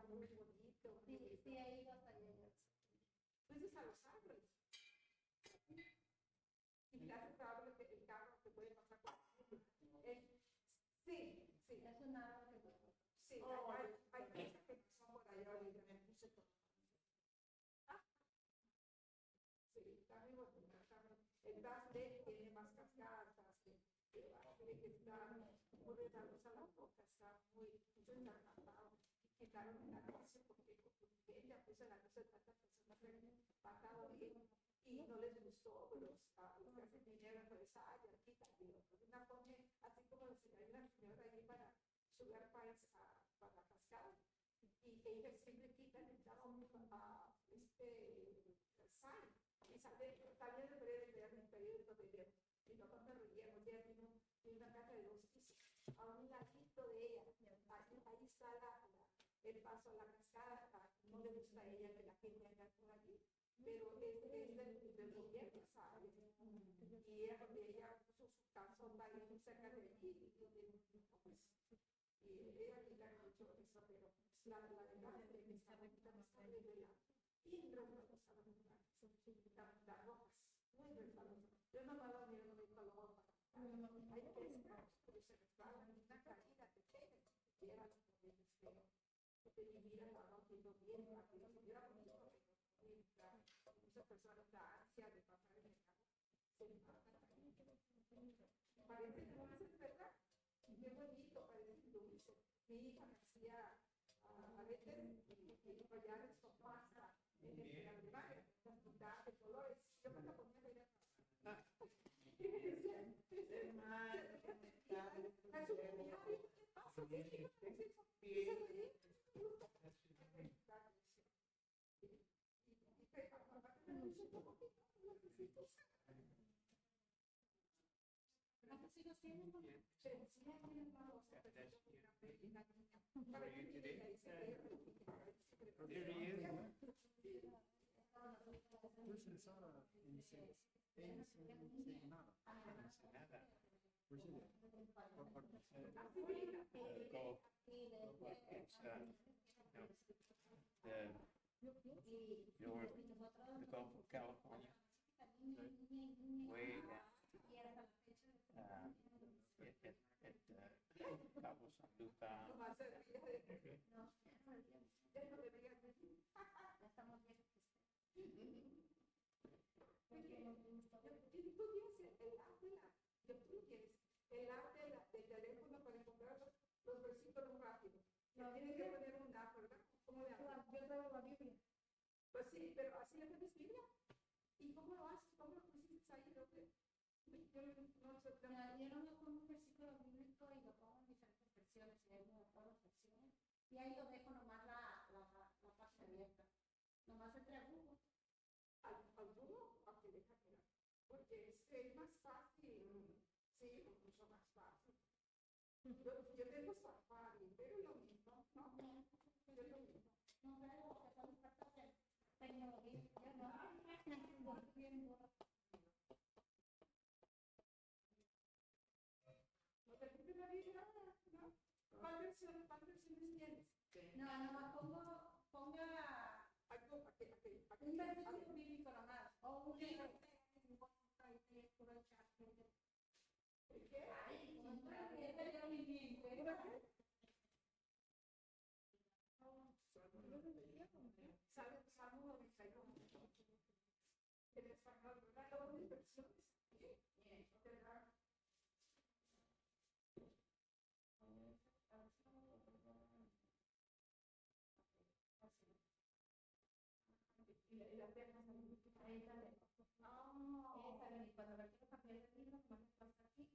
muy bonito. Sí, sí, ahí iba hasta allá. Fuiste a Los Ángeles. Y te hace probable que el carro te puede pasar por sí, sí. Es un árbol que sí, hay cosas que no son por allá ahorita, me puse todo. Sí, está muy bonita. El Basle tiene más cascadas, el Basle está muy resbalosa la boca, está muy encantado. Quitaron el anuncio porque el anuncio de tantas personas que han bajado bien y no les gustó los que hacen dinero, pues, ya quítalo. Una pone, así como hay una señora ahí para Sugar Pines para la cascada, y ellos siempre quitan el a sal. Y salía de ver el periódico de ver. Y nosotros nos reíamos, ella tiene una casa de 2 pisos. A un ladito de ella, ahí está el paso a la cascada. No le gusta a ella que la gente ande por allí, pero es del gobierno, ¿sabes? Y ella puso su casota ahí muy cerca de allí. Y ella quita mucho eso, pero la verdad es que está revelando. Y resbalosa las rocas, muy resbalosa. Yo no me lo miro de color para hay que esperar, pero se resbala una caída te pega, ni siquiera los problemas que te dividen la roca y lo bien, para que no se hubiera mucho, muchas personas la ansia de pasar en el carro se matan. Parece dulce, ¿verdad? Qué bonito, parece dulce. Mi hija me hacía a veces enrollar esto pasta en el primaria, de colores. Yo me la ponía a ver y me decía, ¿qué pasa? ¿Cuántos hijos tienen? The Gulf of California, way down at Cabo San Lucas. El arte del teléfono para encontrar los versículos rápidos. Tienes que poner un app, ¿verdad? ¿Cómo le haces? Yo traigo la Biblia. Pues sí, pero así le pones Biblia. ¿Y cómo lo haces? ¿Cómo lo pusiste ahí? Yo no sé. Yo no lo pongo un versículo bíblico y lo pongo en diferentes versiones. Y ahí me todas las versiones. Y ahí lo dejo nomás la página abierta. Nomás entre al Google. ¿Al Google? ¿A que deja quedar? Porque es más fácil. Sí, mucho más fácil. Yo tengo Safari, pero lo mismo, ¿no? Yo lo mismo. No, pero que son falta de tecnología. Yo no. ¿No te pide la Biblia? ¿No? ¿Cuántas versiones tienes? No, ponga un versículo bíblico nomás. O un libro. ¿Qué? Ay, ese yo ni bien. Salmo 91. En español, ¿verdad? Luego de versiones. ¿Verdad? Y las piernas ahí también. Y cuando me quiero cambiar de libro, me meto hasta aquí.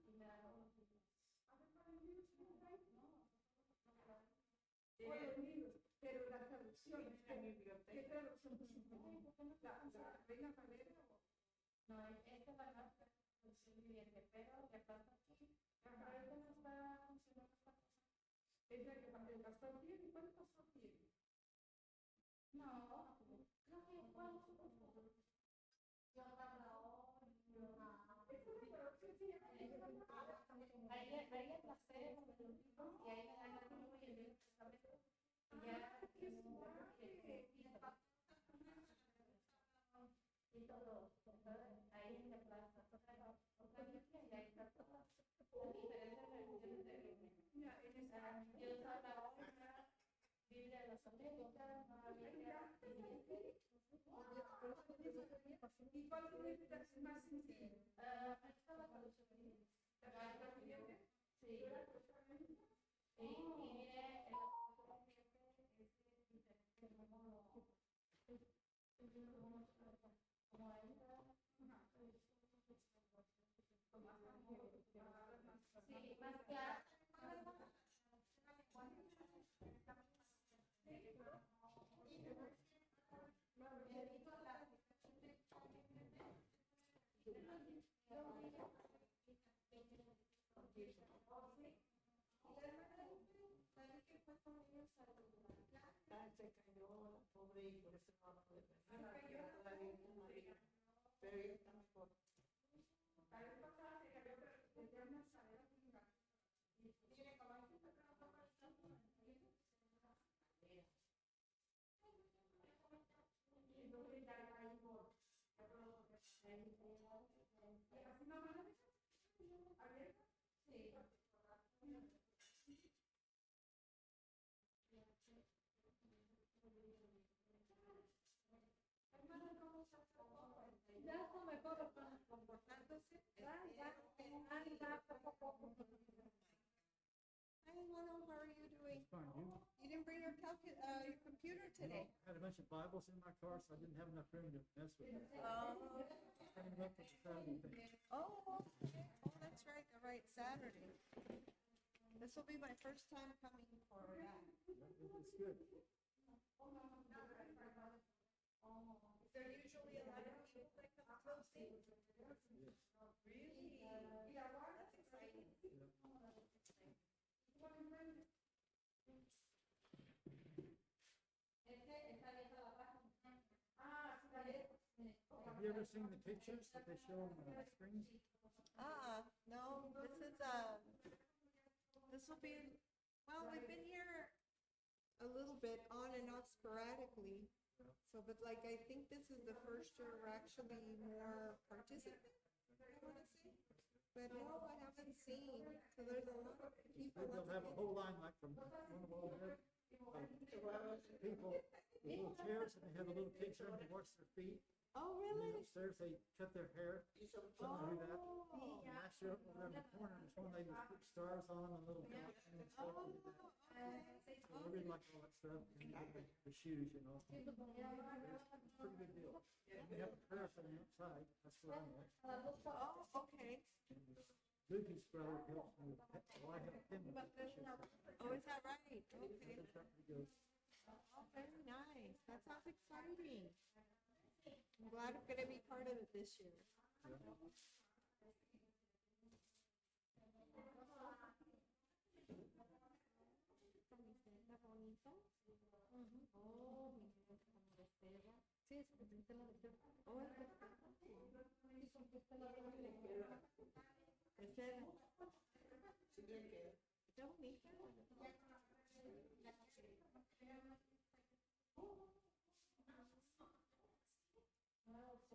Y me hago los libros. A ver, para el libro, no. Los libros, pero las traducciones. ¿Qué traducción? ¿La Reina Valera o? No, este va a ser traducción viviente, pero ya pasa aquí. Ahorita no está funcionando esta cosa. Es la que el pastor tiene. ¿Cuál pastor tiene? No, creo que yo hablo ahí es la fe y ahí me dan el Nuevo y el Nuevo Testamento qué suave. Y todo, ahí en la plaza, otra Biblia y ahí está todo, las diferentes religiones de Biblia. Mira, en esta. Yo usaba la otra Biblia de los Américas, no había ¿Y cuál es más sencillo? estaba con los Américas. Sí. Y mire, el sí, más claro. Se cayó la pobre y por eso no va a poder venir. Todavía está malita, pero ella está mejor. La vez pasada se cayó, pero tenía una escalera muy grande. Mire, como hay que Entonces ya la ido. ¿Así no van a dejar? ¿Abierta? Sí. ya está mejor comportándose. Ya anda poco a poco. Hi, Mono, how are you doing? Fine, you? You didn't bring your computer today. I had a bunch of Bibles in my car, so I didn't have enough room to mess with it. Hanging up with the Saturday thing. Oh, okay. Oh, that's right, the right Saturday. This will be my first time coming for that. It's good. Is there usually a lot of people that come closing? Really? That's exciting. Have you ever seen the pictures that they show on the screens? No, this will be, well, we've been here a little bit on and off sporadically. So, but like, I think this is the first year we're actually more participant, I want to say. But no, I haven't seen, so there's a lot of people. They'll have a whole line like from one of all the people with little chairs, and they have a little picture and they wash their feet. Oh, And then really? upstairs they cut their hair. Some do that. Oh, And last year over in the corner, there's one they just put stars on and little dots and stuff. oh, So okay. I really like all that stuff. And the shoes, you know. It's a pretty good deal. They have a prayer for the outside. That's what I like. Oh, okay. Lucas brother helps me with that. Well, I helped him with the pictures. Oh, is that right? Okay. That's pretty good. Oh, very nice. That sounds exciting. I'm glad I'm gonna be part of it this year. Está bonita.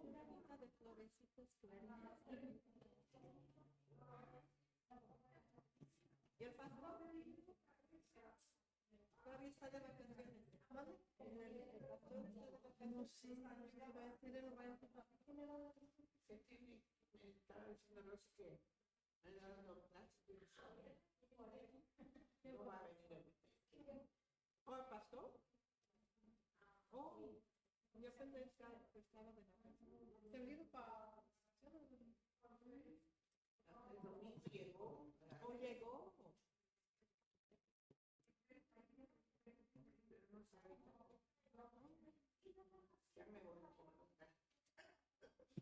Una bonita de florecitas claritas. ¿Y el pastor? Todavía está de vacaciones. ¿Vale? El pastor está de vacaciones. No sé, va a ser el rancho. Que tiene, me estaba diciendo no sé qué. Me han dado los plásticos. No va a venir el ¿O el pastor? Oh, yo pensé que estaba de vacaciones. Se vino para. el domingo llegó. ¿O llegó? Pero no sabe. Ya me voy a colocar.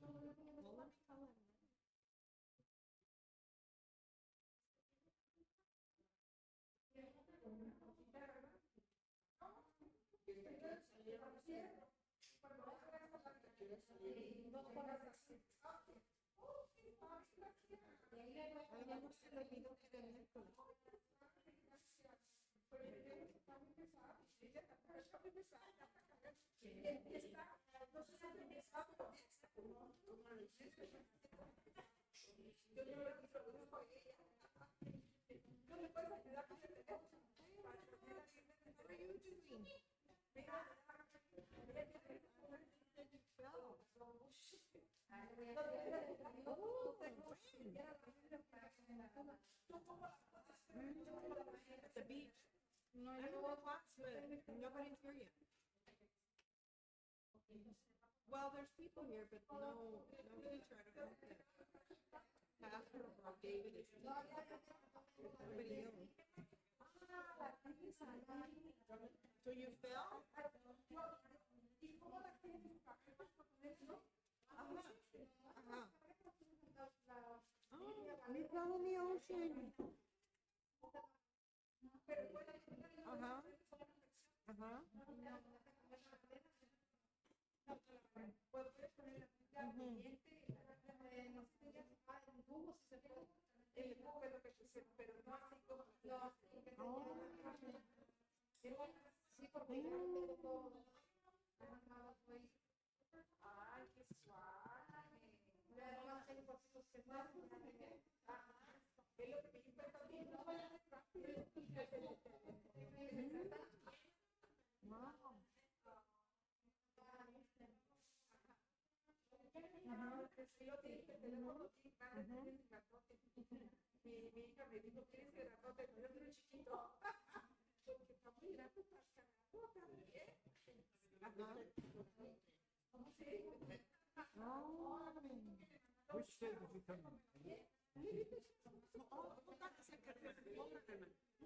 No, let me call him. Que te quieres salir a hacer. Te quieres salir. Ay, ya no se me olvidó que era miércoles. pesado, ella está muy pesada, está, no se siente pesado, yo no le produzco a ella. No me puedes ayudar con el teléfono. What are you doing? At the beach. I'm in class, but nobody's here yet. Well, there's people here, but nobody's here. I don't know if Pastor or David is here. Nobody knows. So you fell? Oh, you fell in the ocean. Uh-huh. Uh-huh. Sí, porque ya tengo todo. Ay, qué suave. Ya nomás tengo cositos que más. Es lo que me di cuenta también. No vaya a rápido. Mi hija me dijo, ¿quieres grandote? No, yo quiero chiquito. Porque está muy grande para cargarlo también. Which state did you come in?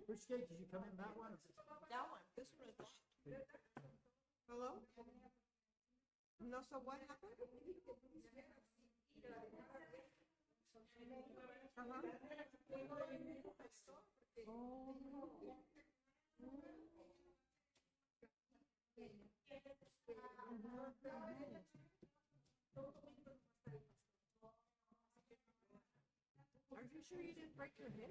Which state did you come in? That one? That one. This one is locked. Hello? No, so what happened? Are you sure you didn't break your hip?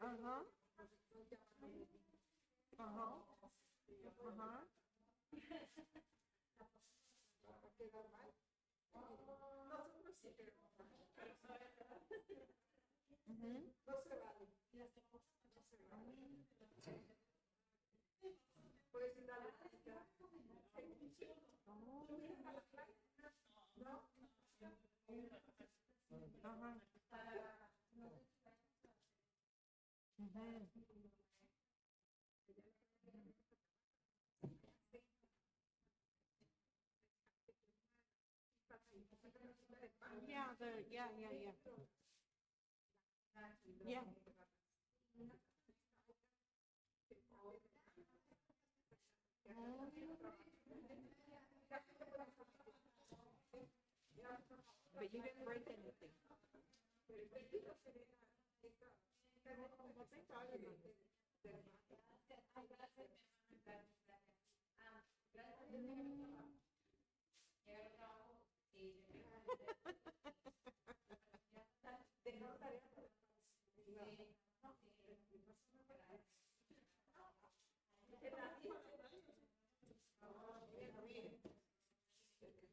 Uh-huh. Uh-huh. Uh-huh. Mm-hmm. Yeah, yeah. Yeah. But you didn't break anything.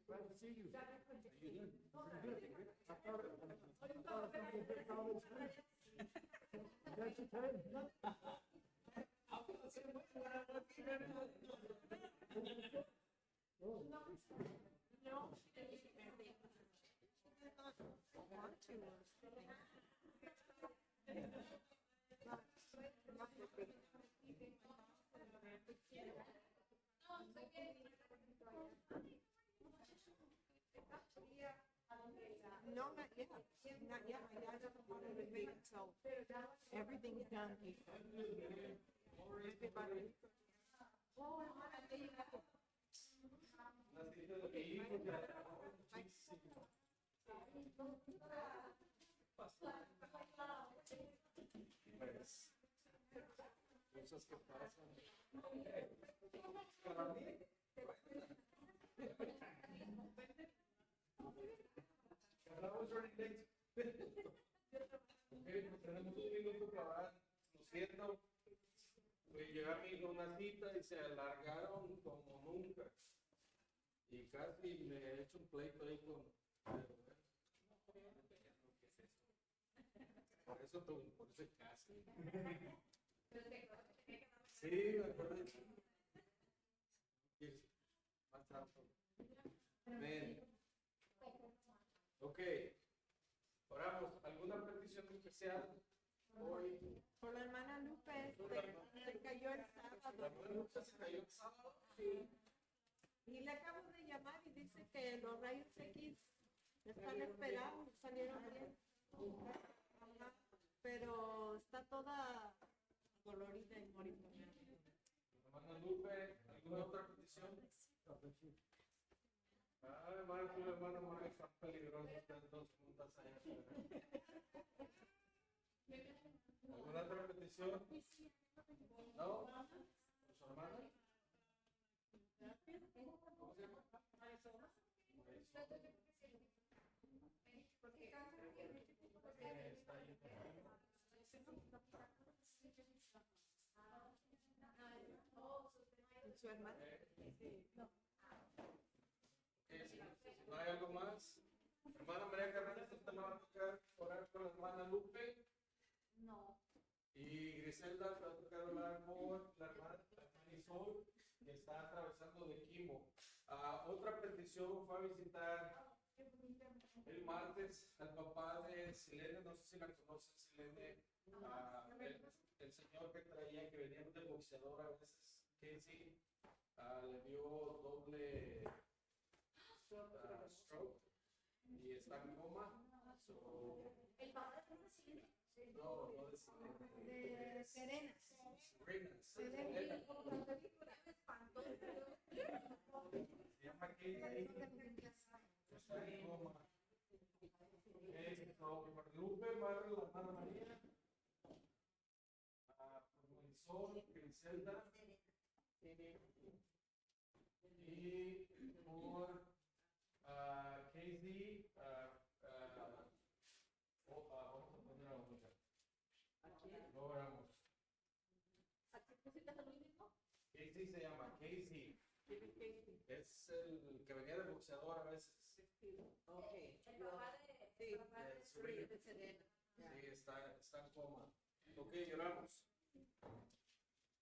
Glad to see you. How you doing? Pretty good. I thought it was going to be a big college trip. That's okay. No, not yet. Not yet. My dad doesn't want to wait until everything's done. Everybody. Pues, cosas que pasan. Hablamos ahorita. Ok, pues tenemos un minuto para hablar. Lo siento. Pues llegó a mi hija una cita y se alargaron como nunca. Y casi me he hecho un pleito ahí con. Por eso por ese caso. Sí, me acuerdo. Más tanto. Amén. Ok. Oramos. ¿Alguna petición especial hoy? Por la hermana Lupe, se cayó el La sábado. hermana Lucha se cayó el sábado. Y le acabo de llamar y dice que los rayos X están esperados, salieron bien. Ajá, pero está toda dolorida y moribunda. Hermana Lupe, ¿alguna otra petición? Ah, hermano, tu hermano Mario está peligroso, están dos juntas allá. ¿Alguna otra petición? ¿No? ¿Su hermana? ¿Cómo se llama? Su hermana. Si no hay algo más, hermana María Carrera, usted me va a tocar orar con la hermana Lupe. No. Y Griselda te va a tocar hablar por la hermana Isol, que está atravesando de quimo. Otra petición fue a visitar el martes al papá de Selene, no sé si la conocen, Selene, el señor que traía, que venía de boxeador a veces, Casey, le dio doble stroke y está en coma. ¿El papá de una Selene? No, no de Selene. De Serena. Serena. Se llama Casey. Está en coma. Lupe, Barrio, la hermana María, por Marisol, Griselda, y por Casey, vamos a poner a otra. Lo oramos. Casey se llama Casey. Es el que venía de boxeador a veces. Sí, está en coma. Ok, lloramos.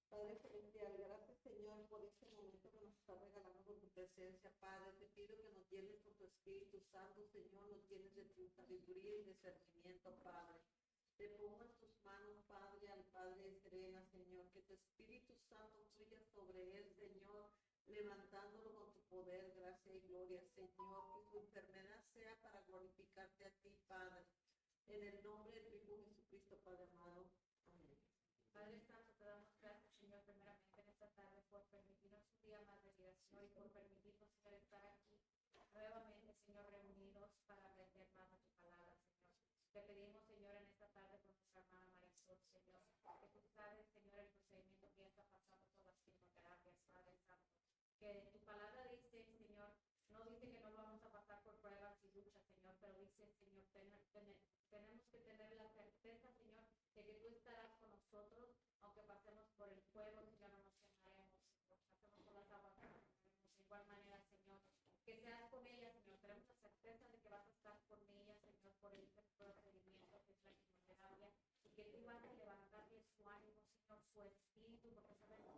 Padre celestial, gracias Señor por este momento que nos está regalando con tu presencia, Padre. Te pido que nos llenes con tu Espíritu Santo, Señor, nos llenes de tu sabiduría y discernimiento, Padre. Te pongo en tus manos, Padre, al Padre de Serena, Señor, que tu Espíritu Santo fluya sobre él, Señor, levantándolo con tu poder, gracia y gloria, Señor, que su enfermedad sea para glorificarte a ti, Padre. En el nombre de tu Hijo Jesucristo, Padre amado. Amén. Padre Santo, te damos gracias, Señor, primeramente en esta tarde por permitirnos un día más de vida, Señor, y por permitirnos, Señor, estar aquí nuevamente, Señor, reunidos para aprender más de tu palabra, Señor. Te pedimos, Señor, en esta tarde por nuestra hermana Marisol, Señor, que tú sabes, Señor, el procedimiento que ella está pasando por las quimioterapias, Padre Santo. Que tu palabra dice, Señor, no dice que no vamos a pasar por pruebas y luchas, Señor, pero dice, Señor, tenemos que tener la certeza, Señor, de que tú estarás con nosotros, aunque pasemos por el fuego, Señor, no nos quemaremos, Señor, pasemos por las aguas, no nos quemaremos. De igual manera, Señor, que seas con ella, Señor, tenemos la certeza de que vas a estar con ella, Señor, por el procedimiento que es la quimioterapia, y que tú vas a levantarle su ánimo, Señor, su espíritu, porque sabemos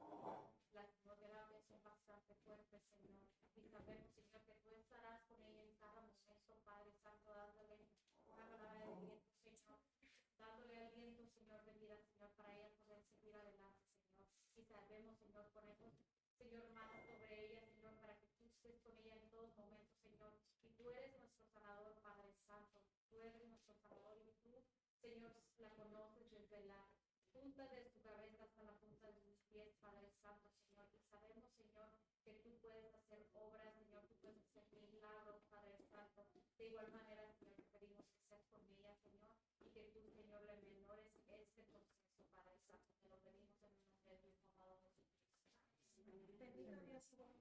que las quimioterapias son bastante fuertes, Señor, y sabemos, Señor, que tú estarás con ella en cada momento, Padre Santo, dándole una palabra de aliento, Señor, dándole aliento, Señor, de vida, Señor, para ella poder seguir adelante, Señor, y sabemos, Señor, ponemos, Señor, manos sobre ella, Señor, para que tú estés con ella en todos momentos, Señor, y tú eres nuestro sanador, Padre Santo, tú eres nuestro sanador, y tú, Señor, la conoces desde la punta de su cabeza hasta la punta de sus pies, Padre Santo, Señor, y sabemos, Señor, que tú puedes hacer obras, Señor, tú puedes hacer milagros, Padre Santo. De igual manera, Señor, te pedimos que seas con ella, Señor, y que tú, Señor, le menores este proceso,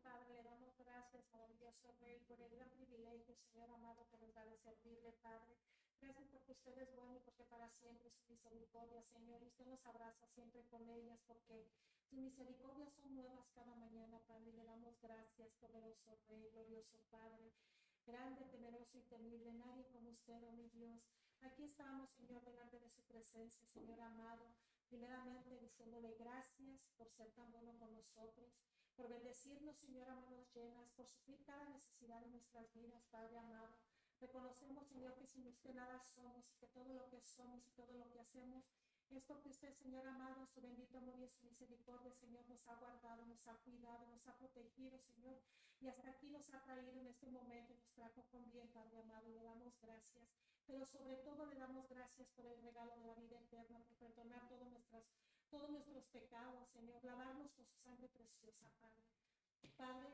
Padre, le damos gracias, maravilloso Rey, por el gran privilegio, Señor amado, que nos da de servirle, Padre. Gracias porque usted es bueno y porque para siempre su misericordia, Señor, y usted nos abraza siempre con ellas, porque sus misericordias son nuevas cada mañana, Padre, y le damos gracias, poderoso Rey, glorioso Padre, grande, temeroso y temible, nadie como usted, oh mi Dios. Aquí estamos, Señor, delante de su presencia, Señor amado, primeramente diciéndole gracias por ser tan bueno con nosotros, por bendecirnos, Señor, a manos llenas, por suplir cada necesidad de nuestras vidas, Padre amado. Reconocemos, Señor, que sin usted nada somos, y que todo lo que somos y todo lo que hacemos es porque usted, Señor amado, su bendito amor y su misericordia, Señor, nos ha guardado, nos ha cuidado, nos ha protegido, Señor, y hasta aquí nos ha traído en este momento, nos trajo con bien, Padre amado, y le damos gracias. Pero sobre todo le damos gracias por el regalo de la vida eterna, por perdonar todos nuestros pecados, Señor, lavarnos con su sangre preciosa, Padre. Padre,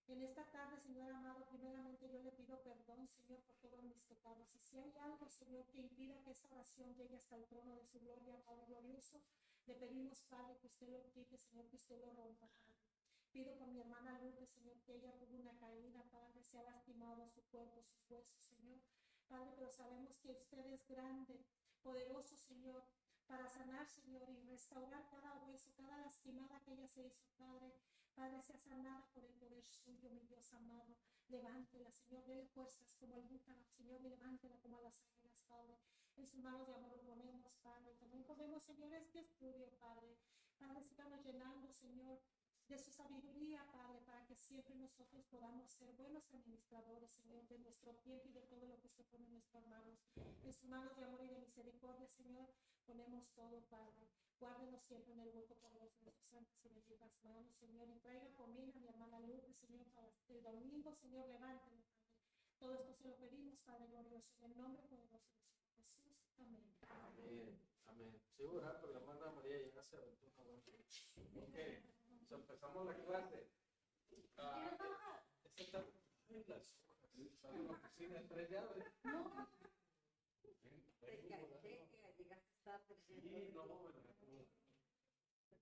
en esta tarde, Señor amado, primeramente yo le pido perdón, Señor, por todos mis pecados. Y si hay algo, Señor, que impida que esta oración llegue hasta el trono de su gloria, Padre glorioso, le pedimos, Padre, que usted lo quite, Señor, que usted lo rompa, Padre. Pido por mi hermana Lourdes, Señor, que ella tuvo una caída, Padre, se ha lastimado su cuerpo, sus huesos, Señor. Padre, pero sabemos que usted es grande, poderoso, Señor, para sanar, Señor, y restaurar cada hueso, cada lastimada que ella se hizo, Padre. Padre, sea sanada por el poder suyo, mi Dios amado. Levántela, Señor, dele fuerzas como el búfalo, Señor, y levántela como a las águilas, Padre. En sus manos de amor lo ponemos, Padre. También ponemos, Señor, este estudio, Padre. Padre, sigamos llenando, Señor, de su sabiduría, Padre, para que siempre nosotros podamos ser buenos administradores, Señor, de nuestro tiempo y de todo lo que usted pone en nuestras manos. En sus manos de amor y de misericordia, Señor, ponemos todo, Padre. Guárdenos siempre en el hueco poderoso de sus santas y benditas manos, Señor, y traiga conmigo a mi hermana Lourdes, Señor, para el domingo, Señor, levántela, Padre. Todo esto se lo pedimos, Padre glorioso, en el nombre poderoso de Jesús. Amén. Amén. Amén. Sí, orar por la hermana María ya se aventó una buena. Ok, so empezamos la clase. Esta tarde, las hojas, están en la oficina de 3 llaves. No. Llegaste tarde. Sí, no, bueno.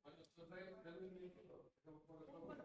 Bueno, tú traes un libro. Entonces me tuvieron que dar el descenso como de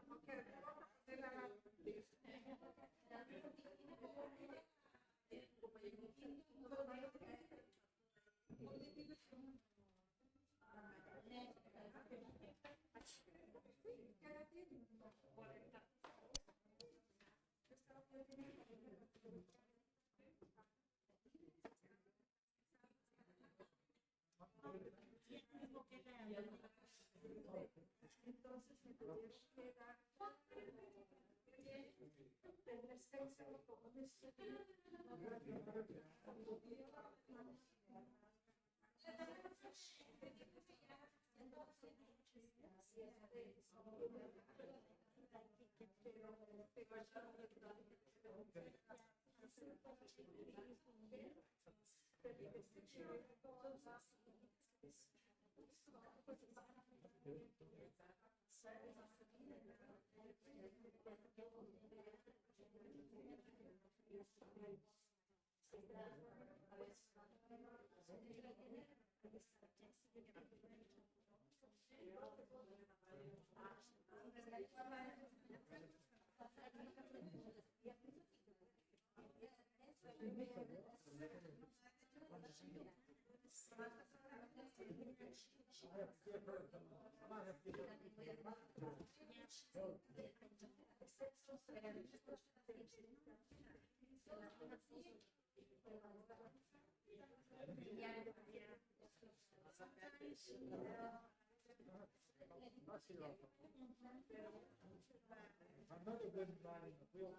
I'm not a good man in the field.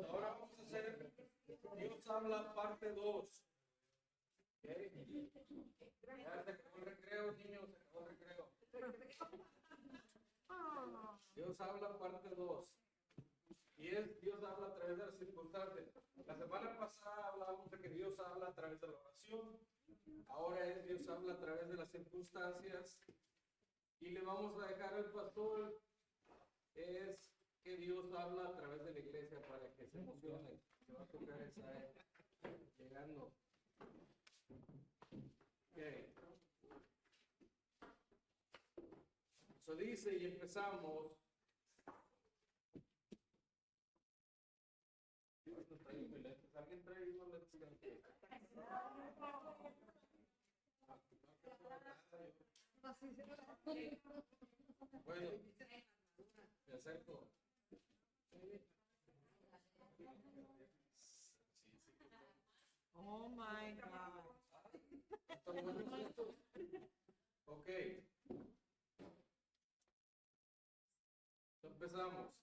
Ahora vamos a hacer Dios habla parte 2. Ya se acabó el recreo, niños, se acabó el recreo. Dios habla parte 2. Y es Dios habla a través de las circunstancias. La semana pasada hablábamos de que Dios habla a través de la oración. Ahora es Dios habla a través de las circunstancias. Y le vamos a dejar al pastor es que Dios habla a través de la iglesia para que se emocione. Que va a tocar esa llegando. Okay. So dice y empezamos. ¿Alguien trae unos lentes? Bueno, me acerco. Oh my God. ¿Están buenos estos? Ok. Empezamos.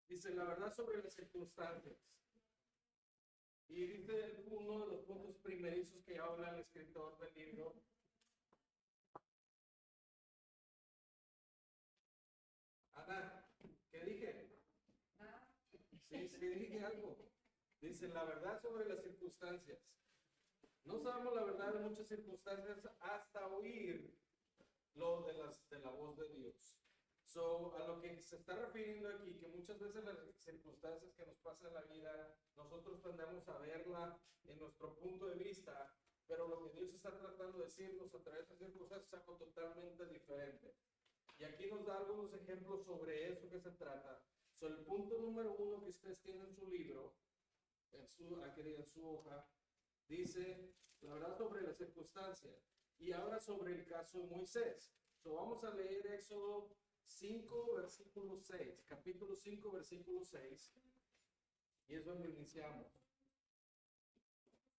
Dice la verdad sobre las circunstancias. Y dice uno de los puntos primerizos que habla el escritor del libro. Ana, ¿qué dije? Sí, dije algo. Dice la verdad sobre las circunstancias. No sabemos la verdad de muchas circunstancias hasta oír lo de la voz de Dios. So, a lo que se está refiriendo aquí, que muchas veces las circunstancias que nos pasan en la vida, nosotros tendemos a verla en nuestro punto de vista, pero lo que Dios está tratando de decirnos a través de circunstancias es algo totalmente diferente. Y aquí nos da algunos ejemplos sobre eso que se trata. So, el punto número 1 que ustedes tienen en su libro, aquí en su hoja, dice la verdad sobre la circunstancia. Y ahora sobre el caso de Moisés. So, vamos a leer Éxodo 5, versículo 6, capítulo 5, versículo 6, y es donde iniciamos.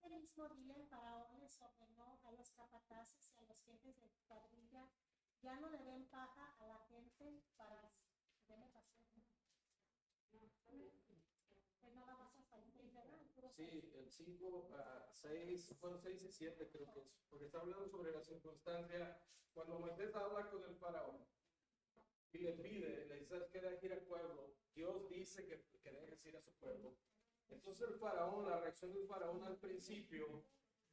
Ese mismo día el faraón les ordenó a los capataces y a los jefes de cuadrilla, ya no le den paja a la gente para... Pues nada más hasta el 6, ¿verdad? Sí, el 5, 6, bueno, 6 y 7 creo que es, porque está hablando sobre la circunstancia, cuando Moisés habla con el faraón, y le pide, le dice, ¿sabes qué? Deja ir al pueblo. Dios dice que dejes ir a su pueblo. Entonces el faraón, la reacción del faraón al principio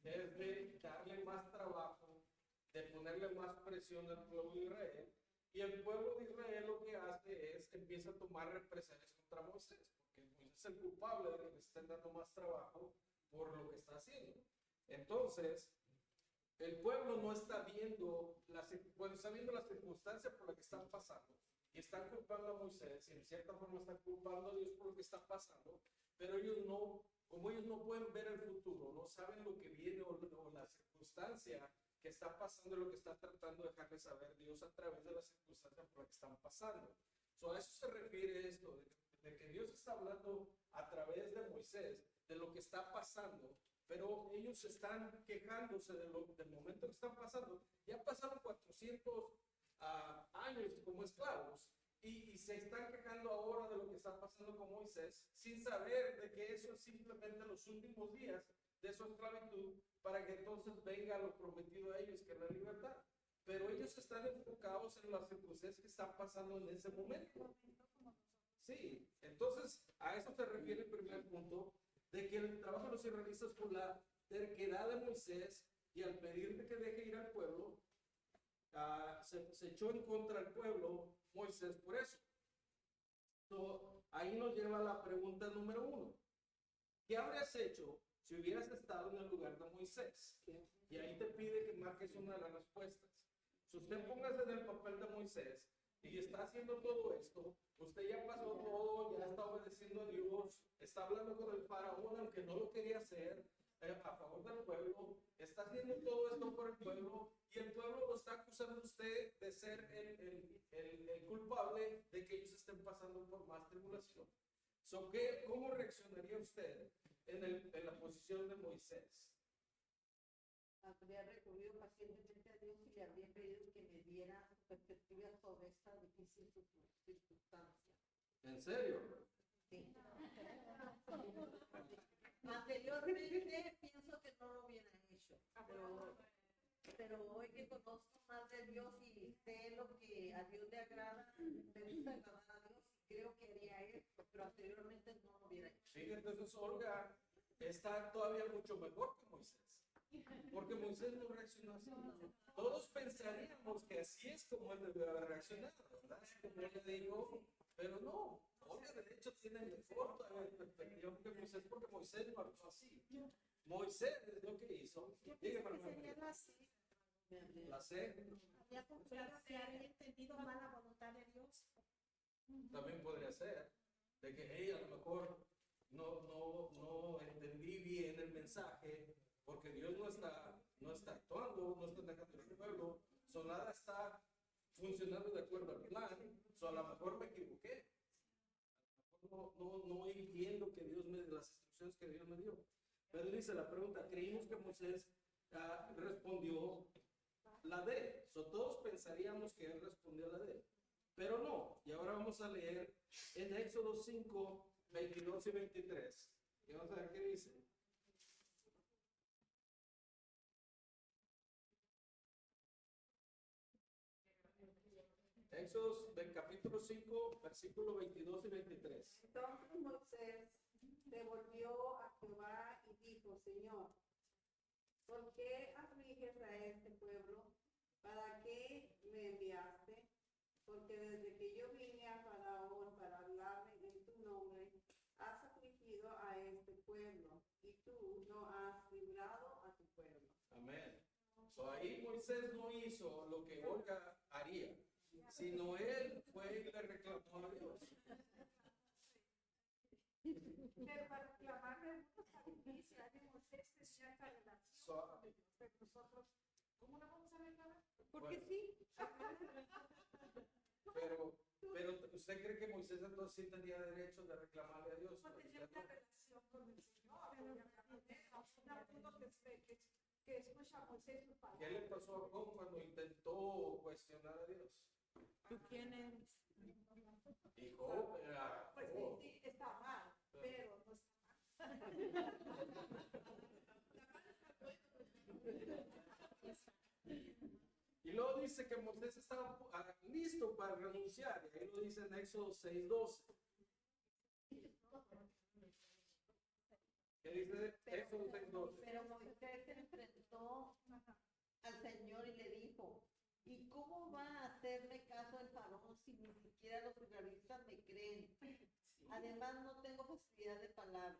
es de darle más trabajo, de ponerle más presión al pueblo de Israel. Y el pueblo de Israel lo que hace es empieza a tomar represalias contra Moisés, porque Moisés es el culpable de que le estén dando más trabajo por lo que está haciendo. Entonces, el pueblo no está viendo, está viendo las circunstancias por las que están pasando. Y están culpando a Moisés, y en cierta forma están culpando a Dios por lo que está pasando. Pero ellos no, como ellos no pueden ver el futuro, no saben lo que viene o la circunstancia que está pasando, lo que está tratando de dejarles saber Dios a través de las circunstancias por las que están pasando. So, a eso se refiere esto, de que Dios está hablando a través de Moisés, de lo que está pasando. Pero ellos están quejándose del momento que están pasando. Ya pasaron 400 años como esclavos y se están quejando ahora de lo que está pasando con Moisés sin saber de que eso es simplemente los últimos días de su esclavitud para que entonces venga lo prometido a ellos, que es la libertad. Pero ellos están enfocados en las circunstancias que están pasando en ese momento. Sí, entonces a eso se refiere el primer punto, de que el trabajo de los israelitas por la terquedad de Moisés y al pedirle que deje ir al pueblo, se echó en contra del pueblo Moisés por eso. So, ahí nos lleva a la pregunta número 1. ¿Qué habrías hecho si hubieras estado en el lugar de Moisés? Y ahí te pide que marques una de las respuestas. Si usted póngase en el papel de Moisés y está haciendo todo esto, usted ya pasó todo, ya está obedeciendo a Dios, está hablando con el faraón, aunque no lo quería hacer, a favor del pueblo, está haciendo todo esto por el pueblo, y el pueblo lo está acusando a usted de ser el culpable de que ellos estén pasando por más tribulación. So, ¿cómo reaccionaría usted en la posición de Moisés? Habría recurrido pacientemente a Dios y le habría pedido que me diera su perspectiva sobre esta difícil circunstancia. ¿En serio? Sí. Anteriormente pienso que no lo hubiera hecho, pero hoy que conozco más de Dios y sé lo que a Dios le agrada, me gusta agradar a Dios y creo que haría esto, pero anteriormente no lo hubiera hecho. Sí, entonces Olga está todavía mucho mejor que Moisés. Porque Moisés no reaccionó así. Todos pensaríamos que así es como él debió haber reaccionado, ¿verdad? Como ella dijo, pero no. Olga de hecho tiene mejor perspectiva que Moisés, porque Moisés no actuó así. Moisés es lo que hizo. Yo pienso Dígame, que hermano. sería la C. La C Había confiado que había entendido mal la voluntad de Dios. también podría ser de que hey, a lo mejor no entendí bien el mensaje porque Dios no está actuando, no está dejando el pueblo, nada está funcionando de acuerdo al plan, a lo mejor me equivoqué, no entiendo que Dios las instrucciones que Dios me dio. Pero dice la pregunta, creímos que Moisés respondió la D. Todos pensaríamos que él respondió la D, pero no. Y ahora vamos a leer en Éxodo 5, 22 y 23. Y vamos a ver qué dice. Éxodo del capítulo 5, versículo 22 y 23. Entonces Moisés devolvió a Jehová y dijo, Señor, ¿por qué afliges a este pueblo? ¿Para qué me enviaste? Porque desde que yo vine a Faraón para hablarle en tu nombre, has afligido a este pueblo y tú no has librado a tu pueblo. Amén. Ahí Moisés no hizo lo que Olga haría, sino él fue y le reclamó a Dios. Pero para reclamarle algunos sacrificios de Moisés tenía esta relación. Pero nosotros, ¿cómo la vamos a reclamar? Porque Bueno. sí. Pero ¿usted cree que Moisés entonces sí tenía derecho de reclamarle a Dios? No tenía una relación con el Señor, obviamente. Un punto que escucha a Moisés su palabra. ¿Qué le pasó a Job cuando intentó cuestionar a Dios? ¿Tú quién eres? Y Job era Pues Job. sí, está mal, pero no está Y luego dice que Moisés estaba listo para renunciar. Y ahí lo dice en Éxodo 6:12. ¿Qué dice Éxodo 6:12? Pero Moisés se enfrentó al Señor y le dijo, ¿y cómo va a hacerme caso el faraón si ni siquiera los israelitas me creen? Además no tengo facilidad de palabra.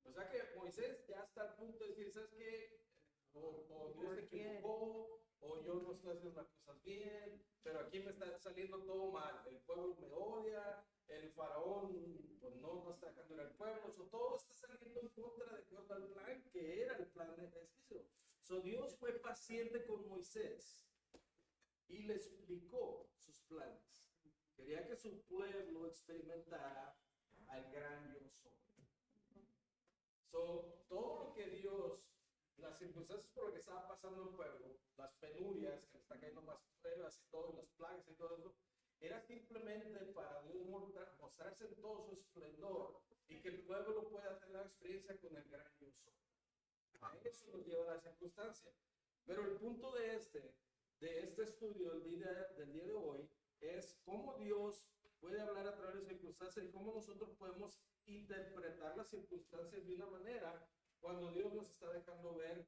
O sea que Moisés ya está al punto de decir, ¿sabes qué? O Dios se equivocó, o yo no estoy haciendo las cosas bien, pero aquí me está saliendo todo mal. El pueblo me odia, el faraón pues no está dejando ir al pueblo, todo está saliendo en contra de acuerdo al plan que era el plan de Egipcio. Dios fue paciente con Moisés y le explicó sus planes. Quería que su pueblo experimentara al gran yo soy. Todo lo que Dios, las circunstancias por las que estaba pasando el pueblo, las penurias, que le está cayendo más pruebas y todo, las plagas y todo eso, era simplemente para Dios mostrarse en todo su esplendor y que el pueblo pueda tener la experiencia con el gran yo soy. A eso nos lleva la circunstancia. Pero el punto de este estudio del día de hoy es cómo Dios puede hablar a través de circunstancias y cómo nosotros podemos interpretar las circunstancias de una manera cuando Dios nos está dejando ver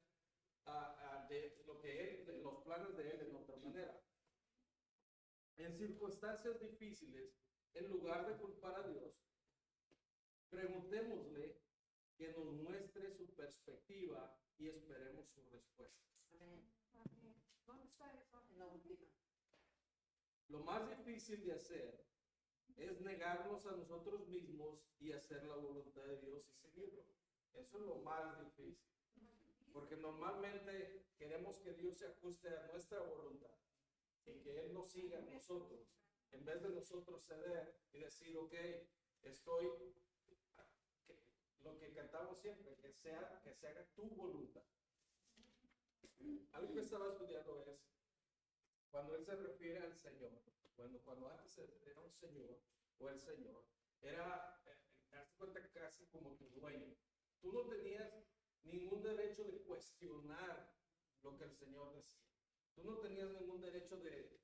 de lo que Él, los planes de Él en otra manera. En circunstancias difíciles, en lugar de culpar a Dios, preguntémosle que nos muestre su perspectiva y esperemos su respuesta. Amén. ¿Dónde está eso? En la última. Lo más difícil de hacer es negarnos a nosotros mismos y hacer la voluntad de Dios y seguirlo. Eso es lo más difícil. Porque normalmente queremos que Dios se ajuste a nuestra voluntad y que Él nos siga a nosotros, en vez de nosotros ceder y decir, ok, lo que cantamos siempre, que se haga tu voluntad. Algo que estaba estudiando es, cuando Él se refiere al Señor, cuando antes era un Señor o el Señor, era, darse cuenta casi como tu dueño. Tú no tenías ningún derecho de cuestionar lo que el Señor decía. Tú no tenías ningún derecho de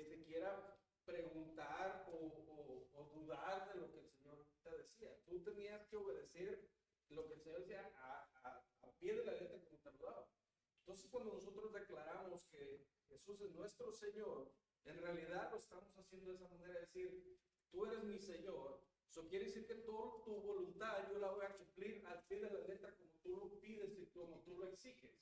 siquiera preguntar o dudar de lo que el Señor te decía. Tú tenías que obedecer lo que el Señor decía a pie de la letra como te lo daba. Entonces, cuando nosotros declaramos que Jesús es nuestro Señor, en realidad lo estamos haciendo de esa manera, de decir, tú eres mi Señor. Eso quiere decir que toda tu voluntad yo la voy a cumplir al pie de la letra como tú lo pides y como tú lo exiges.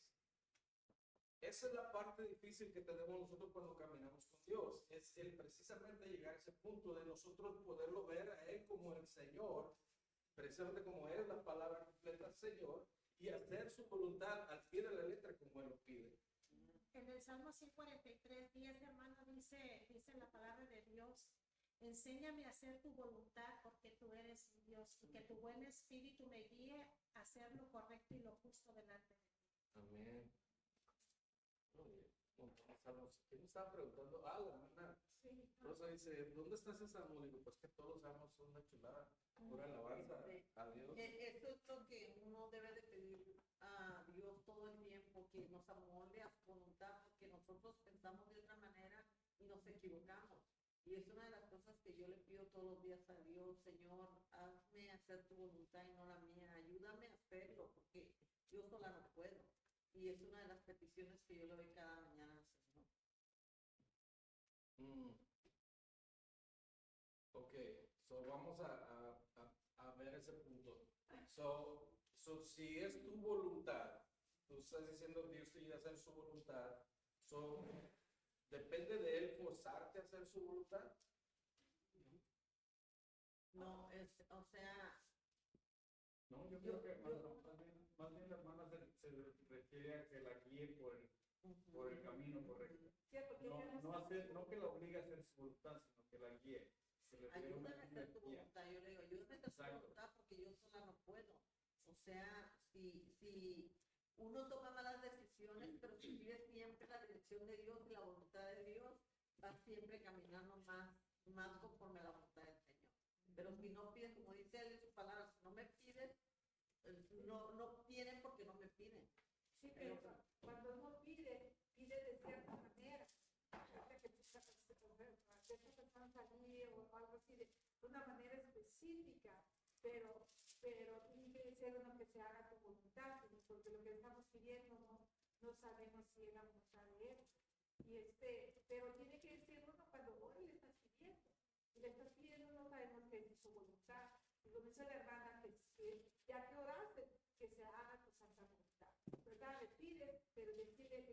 Esa es la parte difícil que tenemos nosotros cuando caminamos con Dios, es el precisamente llegar a ese punto de nosotros poderlo ver a Él como el Señor, precisamente como es la palabra completa del Señor, y hacer su voluntad al pie de la letra como Él lo pide. En el Salmo 143, 10, hermano, dice la palabra de Dios: enséñame a hacer tu voluntad porque tú eres mi Dios, y que tu buen espíritu me guíe a hacer lo correcto y lo justo delante de ti. Amén. ¿Quién me estaba preguntando? La hermana Rosa dice, ¿dónde está ese salmo? Digo, pues que todos los salmos son una chulada, pura alabanza a Dios. Eso es lo que uno debe de pedir a Dios todo el tiempo, que nos amolde a su voluntad, porque nosotros pensamos de otra manera y nos equivocamos. Y es una de las cosas que yo le pido todos los días a Dios: Señor, hazme hacer tu voluntad y no la mía, ayúdame a hacerlo, porque yo sola no puedo. Y es una de las peticiones que yo le doy cada mañana al Señor. Ok, so vamos a ver ese punto. So si es tu voluntad, tú estás diciendo Dios te ayuda a hacer su voluntad, so depende de Él forzarte a hacer su voluntad. No, o sea, No, yo creo que más bien la hermana se refiere a que la guíe por el camino correcto. No que la obligue a hacer su voluntad, sino que la guíe. Que le dé ayúdame una a hacer tu guía. voluntad. Yo le digo, ayúdame a hacer tu voluntad porque yo sola no puedo. O sea, si uno toma malas decisiones, pero si sigue siempre la dirección de Dios y la voluntad de Dios, va siempre caminando más conforme a la voluntad del Señor. Pero si no pides, como dice él en sus palabras, si no me pides, no tienen porque no me piden. Sí, pero cuando uno pide de cierta manera. Ahorita que tú sacas dejan salir o algo así de una manera específica, pero tiene que ser uno que se haga tu voluntad, porque lo que estamos pidiendo no sabemos si es la voluntad de Él. Pero tiene que ser uno cuando vos le estás pidiendo. Y le estás pidiendo, no sabemos que es su voluntad. Y como dice la hermana, que ya que oraste, que se haga tu santa voluntad. ¿Verdad? Le pides, pero decirle que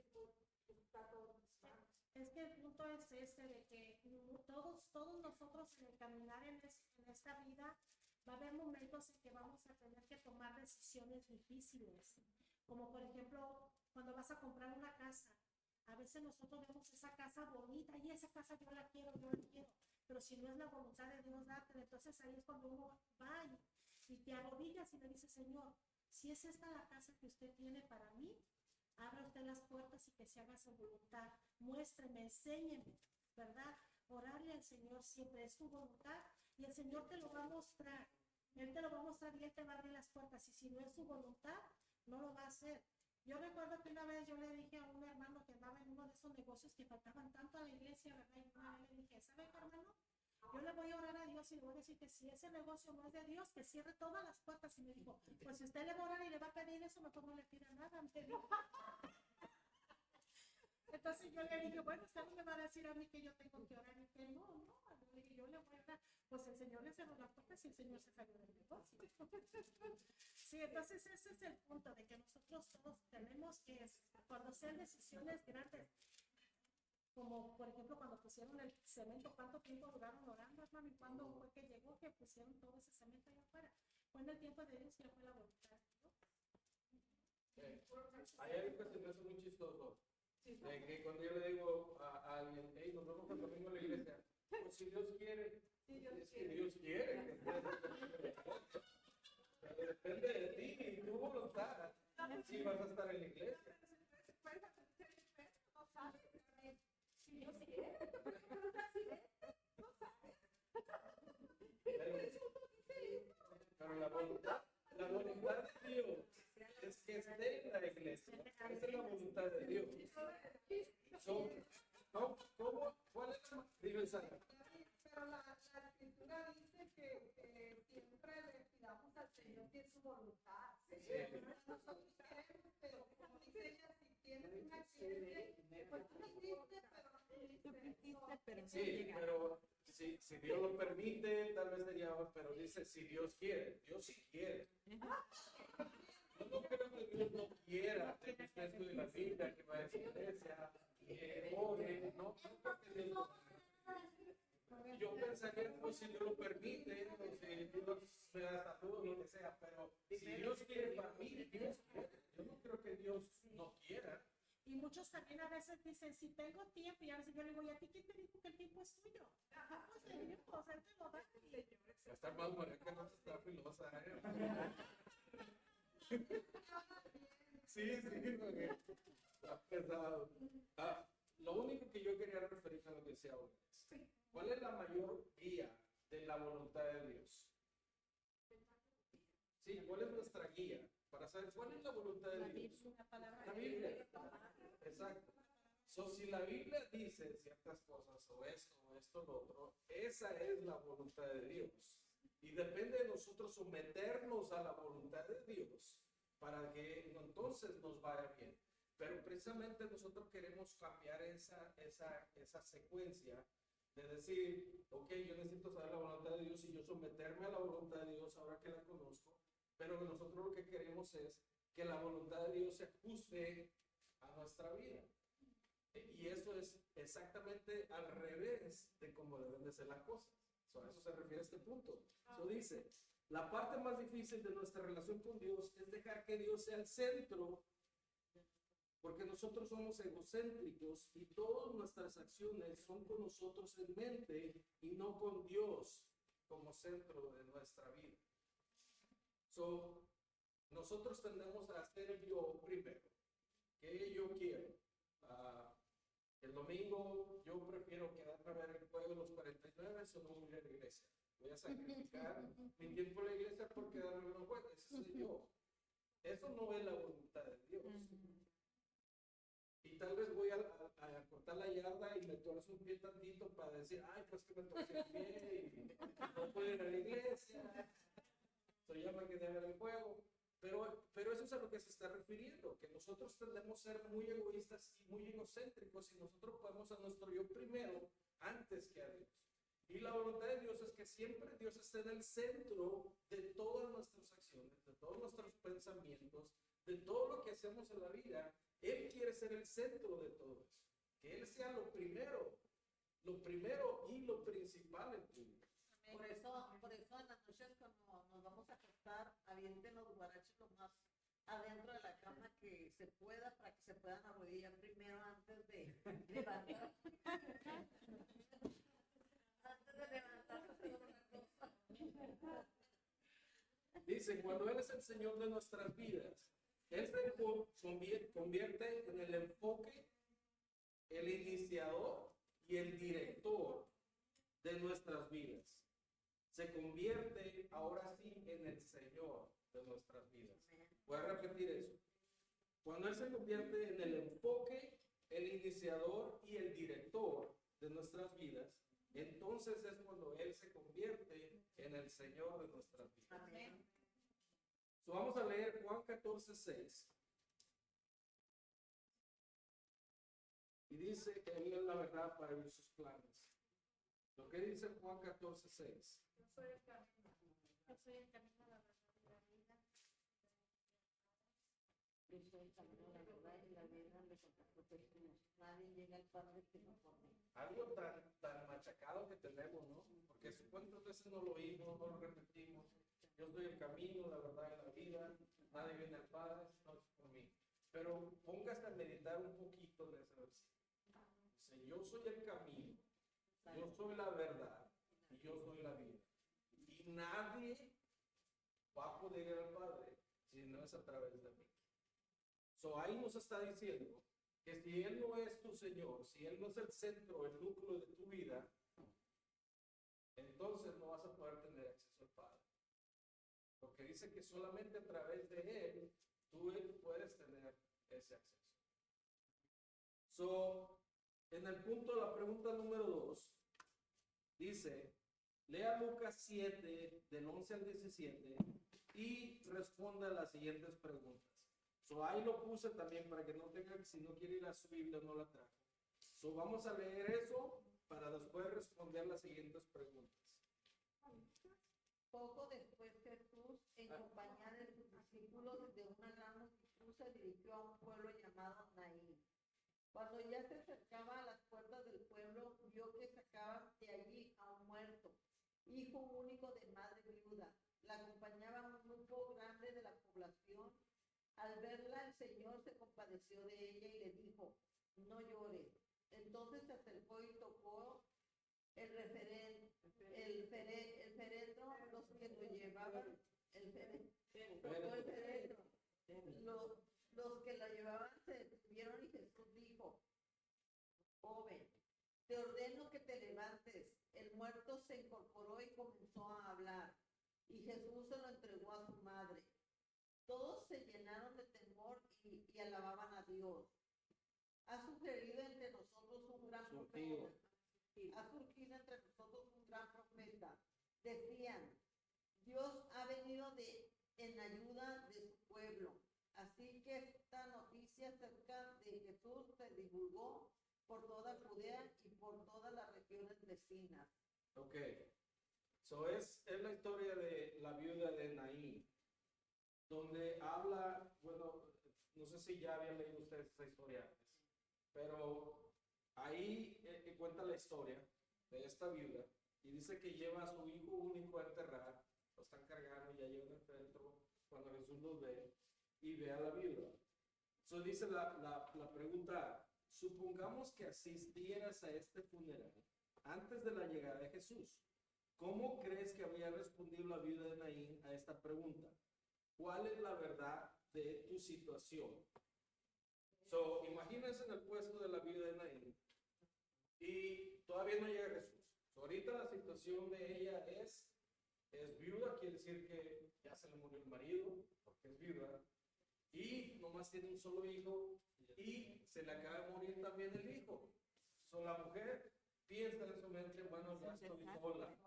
está todo en tus manos. Es que el punto es este, de que todos nosotros en el caminar en esta vida va a haber momentos en que vamos a tener que tomar decisiones difíciles, como por ejemplo cuando vas a comprar una casa. A veces nosotros vemos esa casa bonita y esa casa yo la quiero, pero si no es la voluntad de Dios dártela, entonces ahí es cuando uno va y te arrodillas y le dice: Señor, si es esta la casa que usted tiene para mí, abra usted las puertas y que se haga su voluntad. Muéstreme, enséñeme, ¿verdad? Orarle al Señor siempre es su voluntad y el Señor te lo va a mostrar. Él te lo va a mostrar y Él te va a abrir las puertas. Y si no es su voluntad, no lo va a hacer. Yo recuerdo que una vez yo le dije a un hermano que andaba en uno de esos negocios que faltaban tanto a la iglesia, ¿verdad? Y una vez le dije: ¿sabe qué, hermano? Yo le voy a orar a Dios y le voy a decir que si ese negocio no es de Dios, que cierre todas las puertas. Y me dijo: pues si usted le va a orar y le va a pedir eso, mejor no le pida nada. Me dijo. Entonces yo le dije: bueno, usted no me va a decir a mí que yo tengo que orar. Y que no, le dije: yo le voy a orar. Pues el Señor le cerró las puertas y el Señor se salió del negocio. Sí, entonces ese es el punto, de que nosotros todos tenemos que, cuando sean decisiones grandes, como por ejemplo cuando pusieron el cemento, ¿cuánto tiempo duraron orando, hermano? ¿Y cuándo fue que llegó que pusieron todo ese cemento allá afuera? Fue en el tiempo de Dios, ya fue la voluntad de Dios. Hay algo que se me hace muy chistoso, de que cuando yo le digo a alguien: hey, nos vemos el domingo en la iglesia, pues si Dios quiere, es que Dios quiere. Pero depende de ti y tu voluntad si vas a estar en la iglesia. No sabes, si Dios quiere, no sabes. Pero la voluntad de Dios es que esté en la iglesia. Esa es la voluntad de Dios. ¿Cuál es la? Dime, Sara. Pero la escritura dice que siempre le pidamos al Señor que es su voluntad. Nosotros queremos, pero como dice ella, si tienes un accidente, pues tú hiciste, pero no hiciste. Sí, pero si Dios lo permite, tal vez sería, pero dice si Dios quiere. Dios sí quiere. yo no creo que Dios no quiera que usted estudie la Biblia, que vaya a su iglesia, que ore, no creo que Dios no. Yo pensaría como si Dios lo permite, o si Dios me da salud, lo que sea, pero si Dios quiere para mí, Dios quiere. Yo no creo que Dios no quiera. Y muchos también a veces dicen, si tengo tiempo, y a veces yo le digo, ¿y a ti quién te dijo que el tiempo es tuyo? Pues de Dios, Él te lo da. Va a estar más buena que no está filosa. Sí, porque está pesado. Lo único que yo quería referirme a lo que decía ahora es, ¿cuál es la mayor guía de la voluntad de Dios? Sí, ¿cuál es nuestra guía para saber cuál es la voluntad de Dios? La Biblia. Exacto. So, si la Biblia dice ciertas cosas, o esto, lo otro, esa es la voluntad de Dios. Y depende de nosotros someternos a la voluntad de Dios para que entonces nos vaya bien. Pero precisamente nosotros queremos cambiar esa secuencia de decir, ok, yo necesito saber la voluntad de Dios y yo someterme a la voluntad de Dios ahora que la conozco, pero nosotros lo que queremos es que la voluntad de Dios se ajuste a nuestra vida. Y eso es exactamente al revés de cómo deben de ser las cosas. A eso se refiere a este punto. Eso dice, la parte más difícil de nuestra relación con Dios es dejar que Dios sea el centro, porque nosotros somos egocéntricos y todas nuestras acciones son con nosotros en mente y no con Dios como centro de nuestra vida. Nosotros tendemos a hacer el yo primero. ¿Qué yo quiero? El domingo yo prefiero quedarme a ver el juego de los 49 o no voy a ir a la iglesia. Voy a sacrificar mi tiempo en la iglesia por quedarme a ver los juegos. Ese soy yo. Eso no es la voluntad de Dios. Y tal vez voy a cortar la yarda y me torzo un pie tantito para decir, ay, pues que me torcí el pie y no puedo ir a la iglesia. Ya me quedé a ver el juego. Pero eso es a lo que se está refiriendo, que nosotros tendemos a ser muy egoístas y muy egocéntricos y nosotros ponemos a nuestro yo primero antes que a Dios. Y la voluntad de Dios es que siempre Dios esté en el centro de todas nuestras acciones, de todos nuestros pensamientos, de todo lo que hacemos en la vida. Él quiere ser el centro de todo eso, que Él sea lo primero y lo principal en tu vida. Por eso en las noches cuando nos vamos a acostar, avienten los guaraches lo más adentro de la cama que se pueda para que se puedan arrodillar primero antes de levantar. Antes de levantarse hacer una cosa. Dice, cuando Él es el Señor de nuestras vidas, Él se convierte en el enfoque, el iniciador y el director de nuestras vidas. Se convierte ahora sí en el Señor de nuestras vidas. Voy a repetir eso. Cuando Él se convierte en el enfoque, el iniciador y el director de nuestras vidas, entonces es cuando Él se convierte en el Señor de nuestras vidas. Amén. Vamos a leer Juan 14:6. Y dice que Él es la verdad para vivir sus planes. Lo que dice Juan 14:6. Yo soy el camino, la verdad y la vida. Yo soy el camino, la verdad y la vida, me contactó Jesús. Nadie llega al Padre sino por mí. Algo tan machacado que tenemos, ¿no? Porque cuántas veces no lo oímos, no lo repetimos. Yo soy el camino, la verdad y la vida. Nadie viene al Padre sino por mí. Pero póngase a meditar un poquito en ese versículo. Dice, yo soy el camino, yo soy la verdad y yo soy la vida. Y nadie va a poder ir al Padre si no es a través de mí. Ahí nos está diciendo que si Él no es tu Señor, si Él no es el centro, el núcleo de tu vida, entonces no vas a poder tener acceso al Padre. Porque dice que solamente a través de Él tú puedes tener ese acceso. En el punto de la pregunta número 2, dice, lea Lucas 7, del 11 al 17, y responda a las siguientes preguntas. Ahí lo puse también para que no tengan, si no quiere ir a su Biblia, no la trajo. Vamos a leer eso para después responder las siguientes preguntas. Poco después Jesús, en compañía de sus discípulos, discípulos de una gran multitud se dirigió a un pueblo llamado Naín. Cuando ya se acercaba a las puertas del pueblo, vio que sacaban de allí a un muerto, hijo único de madre viuda. La acompañaba un grupo grande de la población. Al verla, el Señor se compadeció de ella y le dijo, no llores. Entonces se acercó y tocó el féretro, los que lo llevaban, tocó el féretro. Los que lo llevaban se detuvieron y Jesús dijo, joven, te ordeno que te levantes. El muerto se incorporó y comenzó a hablar, y Jesús se lo entregó a su madre. Todos se llenaron de temor y alababan a Dios. Ha surgido entre nosotros un gran profeta. Ha surgido entre nosotros un gran profeta. Decían, Dios ha venido en ayuda de su pueblo. Así que esta noticia acerca de Jesús se divulgó por toda Judea y por todas las regiones vecinas. Ok. So es la historia de la viuda de Naín, donde habla, bueno, no sé si ya habían leído ustedes esta historia antes, pero ahí cuenta la historia de esta viuda y dice que lleva a su hijo único a enterrar, lo están cargando, ya llevan el féretro, cuando Jesús los ve y ve a la viuda. So dice la pregunta, supongamos que asistieras a este funeral antes de la llegada de Jesús. ¿Cómo crees que habría respondido la viuda de Naín a esta pregunta? ¿Cuál es la verdad de tu situación? So, imagínense en el puesto de la viuda de Naín y todavía no llega Jesús. So, ahorita la situación de ella es viuda, quiere decir que ya se le murió el marido, porque es viuda, y nomás tiene un solo hijo y se le acaba de morir también el hijo. So, la mujer piensa en su mente, bueno, ya estoy sola.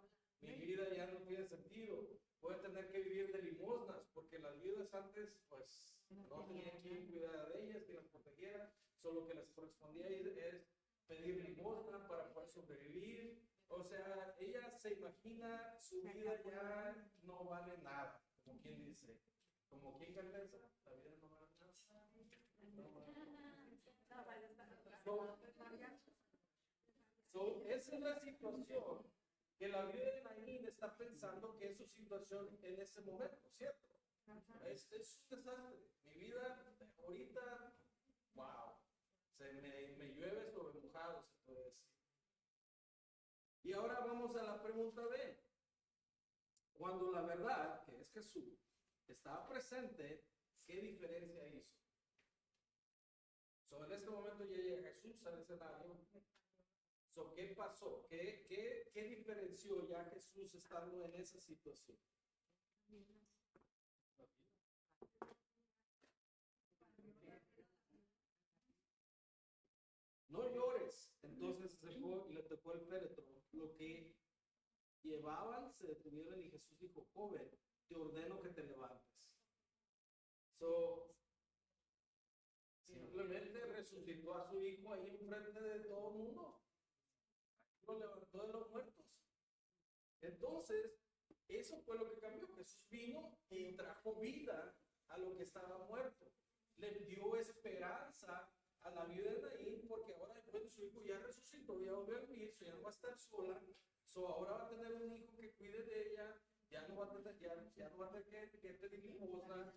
Mi vida ya no tiene sentido. Voy a tener que vivir de limosnas, porque las viudas antes, pues, no tenían quien cuidara de ellas, quien las protegiera. Solo que les correspondía es pedir limosna para poder sobrevivir. O sea, ella se imagina su vida ya no vale nada, como quien dice. Como quien canta esa, la vida no vale nada. Esa es la situación que la viuda de Naín está pensando que es su situación en ese momento, ¿cierto? Es un desastre. Mi vida ahorita, wow, me llueve sobre mojado, se puede decir. Y ahora vamos a la pregunta B. Cuando la verdad, que es Jesús, estaba presente, ¿qué diferencia hizo? En este momento ya llega Jesús al escenario. ¿Qué pasó? ¿Qué diferenció ya Jesús estando en esa situación? No llores. Entonces se fue y le tocó el féretro. Lo que llevaban se detuvieron y Jesús dijo, joven, te ordeno que te levantes. Simplemente resucitó a su hijo ahí enfrente de todo el mundo. Lo levantó de los muertos. Entonces, eso fue lo que cambió. Jesús vino y trajo vida a lo que estaba muerto. Le dio esperanza a la viuda de Naín, porque ahora, bueno, su hijo ya resucitó, ya volvió a vivir, ya no va a estar sola. Ahora va a tener un hijo que cuide de ella, ya no va a tener, ya no va a tener que pedir limosna.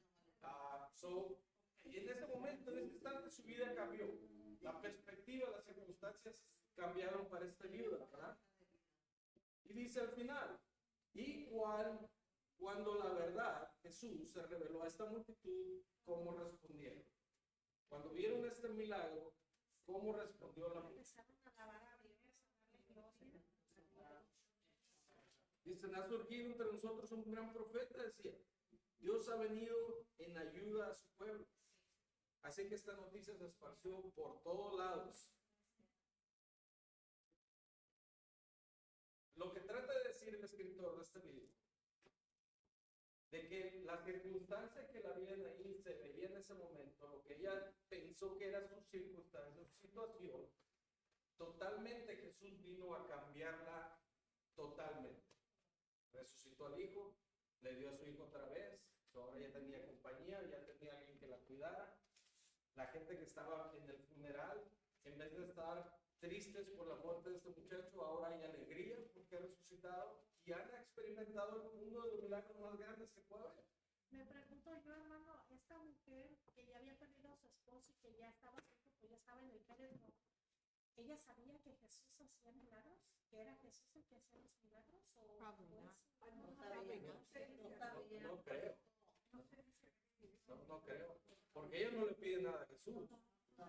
En ese momento, en ese instante, su vida cambió. La perspectiva, las circunstancias cambiaron para esta viuda, ¿verdad? Y dice al final, cuando la verdad, Jesús se reveló a esta multitud, ¿cómo respondieron? Cuando vieron este milagro, ¿cómo respondió la multitud? Dicen, ha surgido entre nosotros un gran profeta, decía, Dios ha venido en ayuda a su pueblo. Así que esta noticia se esparció por todos lados. Lo que trata de decir el escritor de este libro, de que la circunstancia que la vida de Naín se veía en ese momento, lo que ella pensó que era su circunstancia, su situación, totalmente Jesús vino a cambiarla totalmente. Resucitó al hijo, le dio a su hijo otra vez, Ahora ya tenía compañía, ya tenía alguien que la cuidara. La gente que estaba en el funeral, en vez de estar tristes por la muerte de este muchacho, ahora hay alegría porque ha resucitado y han experimentado uno de los milagros más grandes que puede haber. Me pregunto yo, hermano, esta mujer que ya había perdido a su esposo y que ya estaba, pues ya estaba en el féretro, ¿ella sabía que Jesús hacía milagros? ¿Que era Jesús el que hacía los milagros? ¿O Probably pues, not. No Probably sabía, not. no sabía. No creo. No creo. Porque ella no le pide nada a Jesús.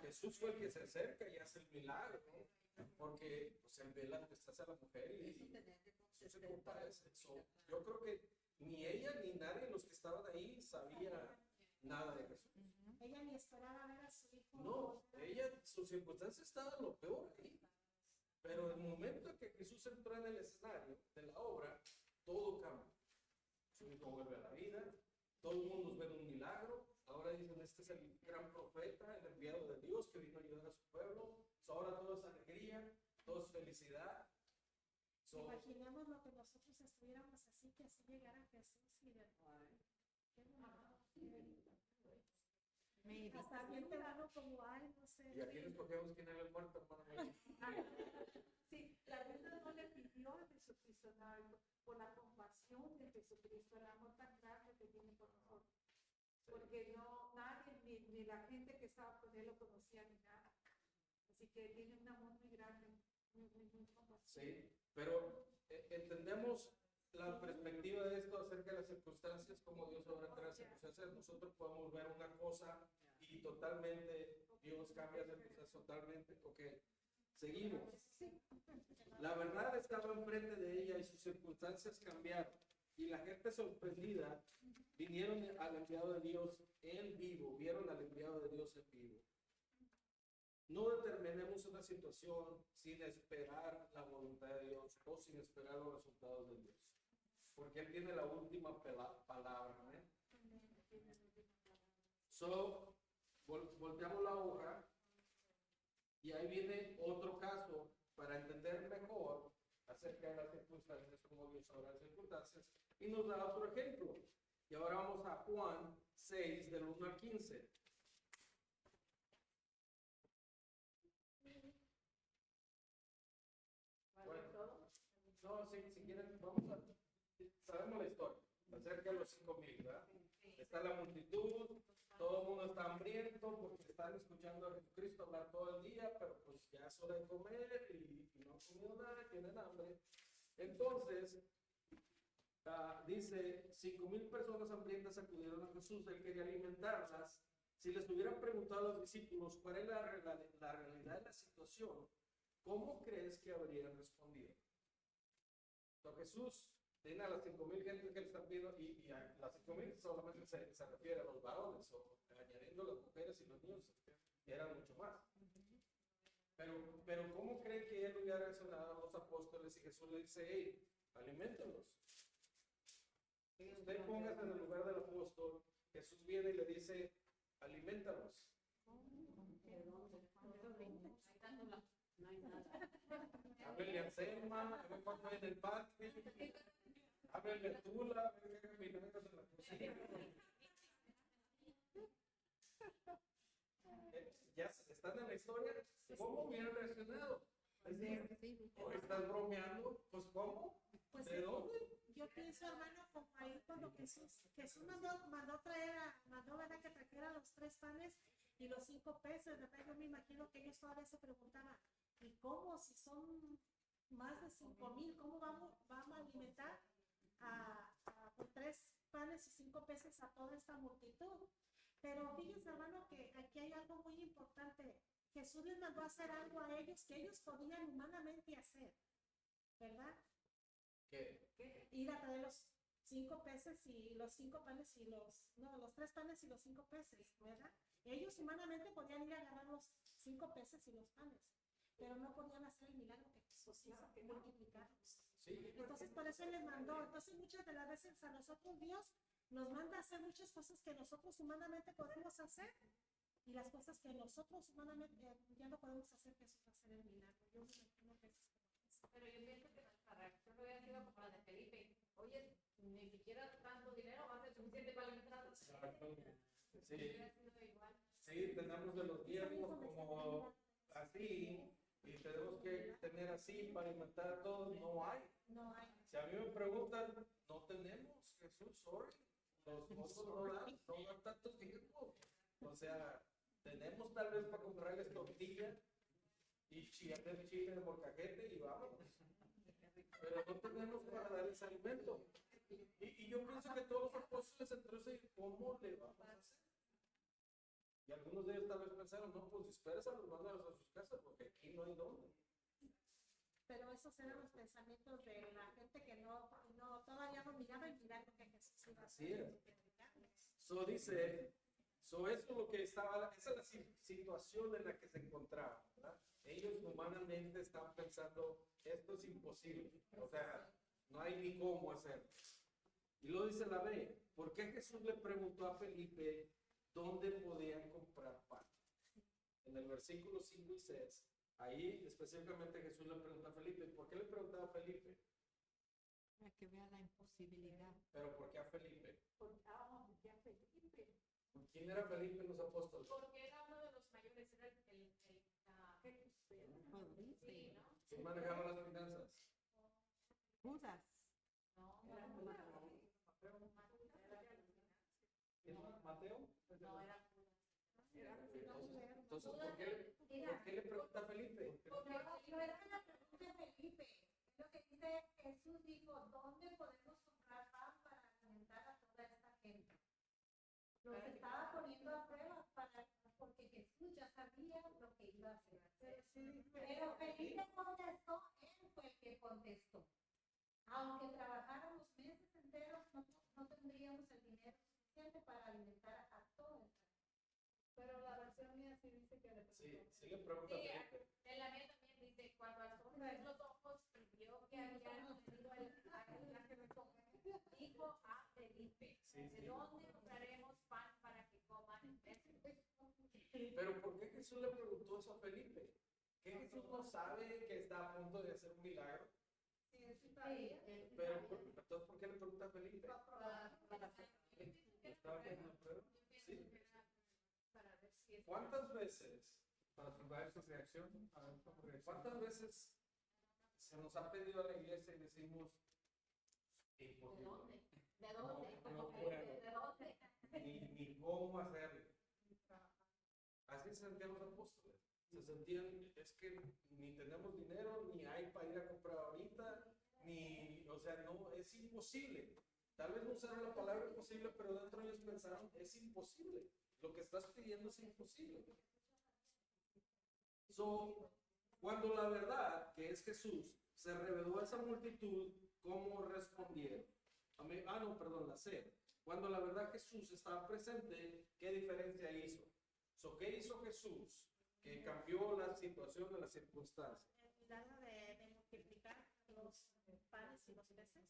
Jesús fue el que se acerca y hace el milagro, ¿no? Porque pues, él ve la tristeza de la mujer y Eso tenía que Jesús se compadece. Yo creo que ni ella ni nadie de los que estaban ahí sabía nada de Jesús. ella ni esperaba ver a su hijo? No, ella, sus circunstancias estaban lo peor ahí. Pero el momento en que Jesús entró en el escenario de la obra, todo cambia. Su hijo vuelve a la vida, todo el mundo ve un milagro. Ahora dicen, este es el gran profeta, el enviado de Dios que vino a ayudar a su pueblo. Ahora todo es alegría, todo es felicidad. Imaginemos lo que nosotros estuviéramos así, que así llegara Jesús y de... Qué bonito. Maybe. Hasta bien te dado como, ay, no sé. Y aquí les escogemos quién era el muerto, hermano. Sí, la Biblia no le pidió a Jesucristo nada por la compasión de Jesucristo, el amor tan grande que tiene por nosotros. Porque no, nadie, ni la gente que estaba con él lo conocía ni nada. Así que tiene un amor muy grande, muy compasivo. Sí, pero entendemos la perspectiva de esto acerca de las circunstancias, como Dios obra entre las circunstancias. Nosotros podemos ver una cosa y totalmente Dios cambia las circunstancias totalmente. Ok, seguimos. La verdad estaba enfrente de ella y sus circunstancias cambiaron. Y la gente sorprendida vinieron al enviado de Dios en vivo, vieron al enviado de Dios en vivo. No determinemos una situación sin esperar la voluntad de Dios o sin esperar los resultados de Dios. Porque Él tiene la última palabra. Volteamos la hoja y ahí viene otro caso para entender mejor acerca de las circunstancias, como Dios obra las circunstancias, y nos da otro ejemplo. Y ahora vamos a Juan 6, del 1 al 15. No, si quieren, vamos a... Sabemos la historia, acerca de los 5,000, ¿verdad? Está la multitud, todo el mundo está hambriento porque están escuchando a Jesucristo hablar todo el día, pero pues ya es hora de comer y no han comido nada, tienen hambre. Entonces, dice, 5,000 personas hambrientas acudieron a Jesús, Él quería alimentarlas. Si les hubieran preguntado a los discípulos cuál es la realidad de la situación, ¿cómo crees que habrían respondido? Entonces Jesús tiene a las 5,000 gentes que le están viendo y a las 5,000 solamente se refiere a los varones, o añadiendo las mujeres y los niños, que eran mucho más. Pero ¿cómo cree que él hubiera reaccionado a los apóstoles y Jesús le dice, hey, aliméntalos? Usted póngase en el lugar del apóstol, Jesús viene y le dice, aliméntalos. Háblenle a Selma, a ver cuánto hay en el patio. Háblenle a Tula, a ver qué caminamos en la cocina. Ya están en la historia. ¿Cómo hubieran reaccionado? ¿O estás bromeando? Pues ¿cómo? Pues ¿De dónde? yo pienso, hermano, como ahí cuando Jesús mandó ¿verdad? Que trajera los 3 panes y los 5 peces, ¿verdad? Yo me imagino que ellos todavía se preguntaban, ¿y cómo? Si son más de 5,000, ¿cómo vamos a alimentar con 3 panes y 5 peces a toda esta multitud? Pero fíjense, hermano, que aquí hay algo muy importante. Jesús les mandó a hacer algo a ellos que ellos podían humanamente hacer, ¿verdad? ¿Qué? Ir a traer los 5 peces y los 5 panes y los 3 panes y los 5 peces, ¿verdad? Ellos humanamente podían ir a agarrar los 5 peces y los panes, pero no podían hacer el milagro que Jesús hizo, que multiplicarlos. Sí. Entonces, por eso Él les mandó. Entonces, muchas de las veces a nosotros Dios nos manda a hacer muchas cosas que nosotros humanamente podemos hacer, y las cosas que nosotros humanamente ya no podemos hacer, Jesús va a hacer el milagro. Yo me imagino que eso es como eso. Pero yo pienso que nuestra reacción hubiera sido como la de Felipe. Oye, ni siquiera tanto dinero va a ser suficiente para alimentar a Exacto. Sí. Sí, tenemos de los diezmos como así, y tenemos que tener así para alimentar a todos. No hay. No hay. Si a mí me preguntan, no tenemos, Jesús, sorry. Los otros no dan tantos diezmos. O sea, tenemos tal vez para comprarles tortilla y hacer chile de molcajete y vamos. Pero no tenemos para darles alimento. Y yo pienso que todos los apóstoles entonces, ¿cómo le vamos a hacer? Y algunos de ellos tal vez pensaron, no, pues dispersa, los mandan a sus casas, porque aquí no hay dónde. Pero esos eran los pensamientos de la gente que todavía no miraba el milagro que Jesús iba a Así hacer. es. Dice, eso es lo que estaba, esa es la situación en la que se encontraban, ¿verdad? Ellos humanamente estaban pensando, esto es imposible, o sea, no hay ni cómo hacerlo. Y luego dice la B, ¿por qué Jesús le preguntó a Felipe dónde podían comprar pan? En el versículo 5 y 6, ahí específicamente Jesús le preguntó a Felipe. ¿Por qué le preguntaba a Felipe? Para que vea la imposibilidad. ¿Pero por qué a Felipe? Porque a Felipe. ¿Quién era Felipe en los apóstoles? Porque era uno de los mayores, era sí, ¿no? ¿Quién manejaba las finanzas? Judas. No, Era no, Judas. ¿Mateo? no, era Entonces, ¿por qué le pregunta a Felipe? Porque no es que la pregunta de Felipe, es lo que dice Jesús dijo, ¿dónde podemos comprar pan para alimentar a toda esta gente? Los estaba poniendo a prueba porque Jesús ya sabía lo que iba a hacer. Pero Felipe contestó, él fue el que contestó. Aunque trabajáramos meses enteros, no tendríamos el dinero suficiente para alimentar a toda esta gente. Pero la versión mía sí dice que le preguntó. Sí le pregunta a Sí, Felipe. en la mía también dice, cuando alzó Jesús los ojos y vio que había tenido dijo a Felipe, ¿de dónde compraremos pan para que coman en Pero ¿por qué Jesús le preguntó eso a Felipe? ¿Que Jesús no sabe que está a punto de hacer un milagro? Pero entonces, ¿por qué le pregunta a Felipe? ¿Estaba haciendo una prueba? Sí. ¿Cuántas veces, Para observar su reacción, a ver cómo reacciona. cuántas veces se nos ha pedido a la iglesia y decimos, imposible? ¿De dónde? No ¿De puedo. dónde? Ni cómo hacerlo. Así se sentían los apóstoles. Se sentían, es que ni tenemos dinero, ni hay para ir a comprar ahorita, o sea, no, es imposible. Tal vez no usaron la palabra imposible, pero dentro de ellos pensaron, es imposible. Lo que estás pidiendo es imposible. Cuando la verdad, que es Jesús, se reveló a esa multitud, ¿cómo respondieron? La C. Cuando la verdad Jesús estaba presente, ¿qué diferencia hizo? ¿Qué hizo Jesús? Que cambió la situación de las circunstancias. El milagro de multiplicar los panes y los peces.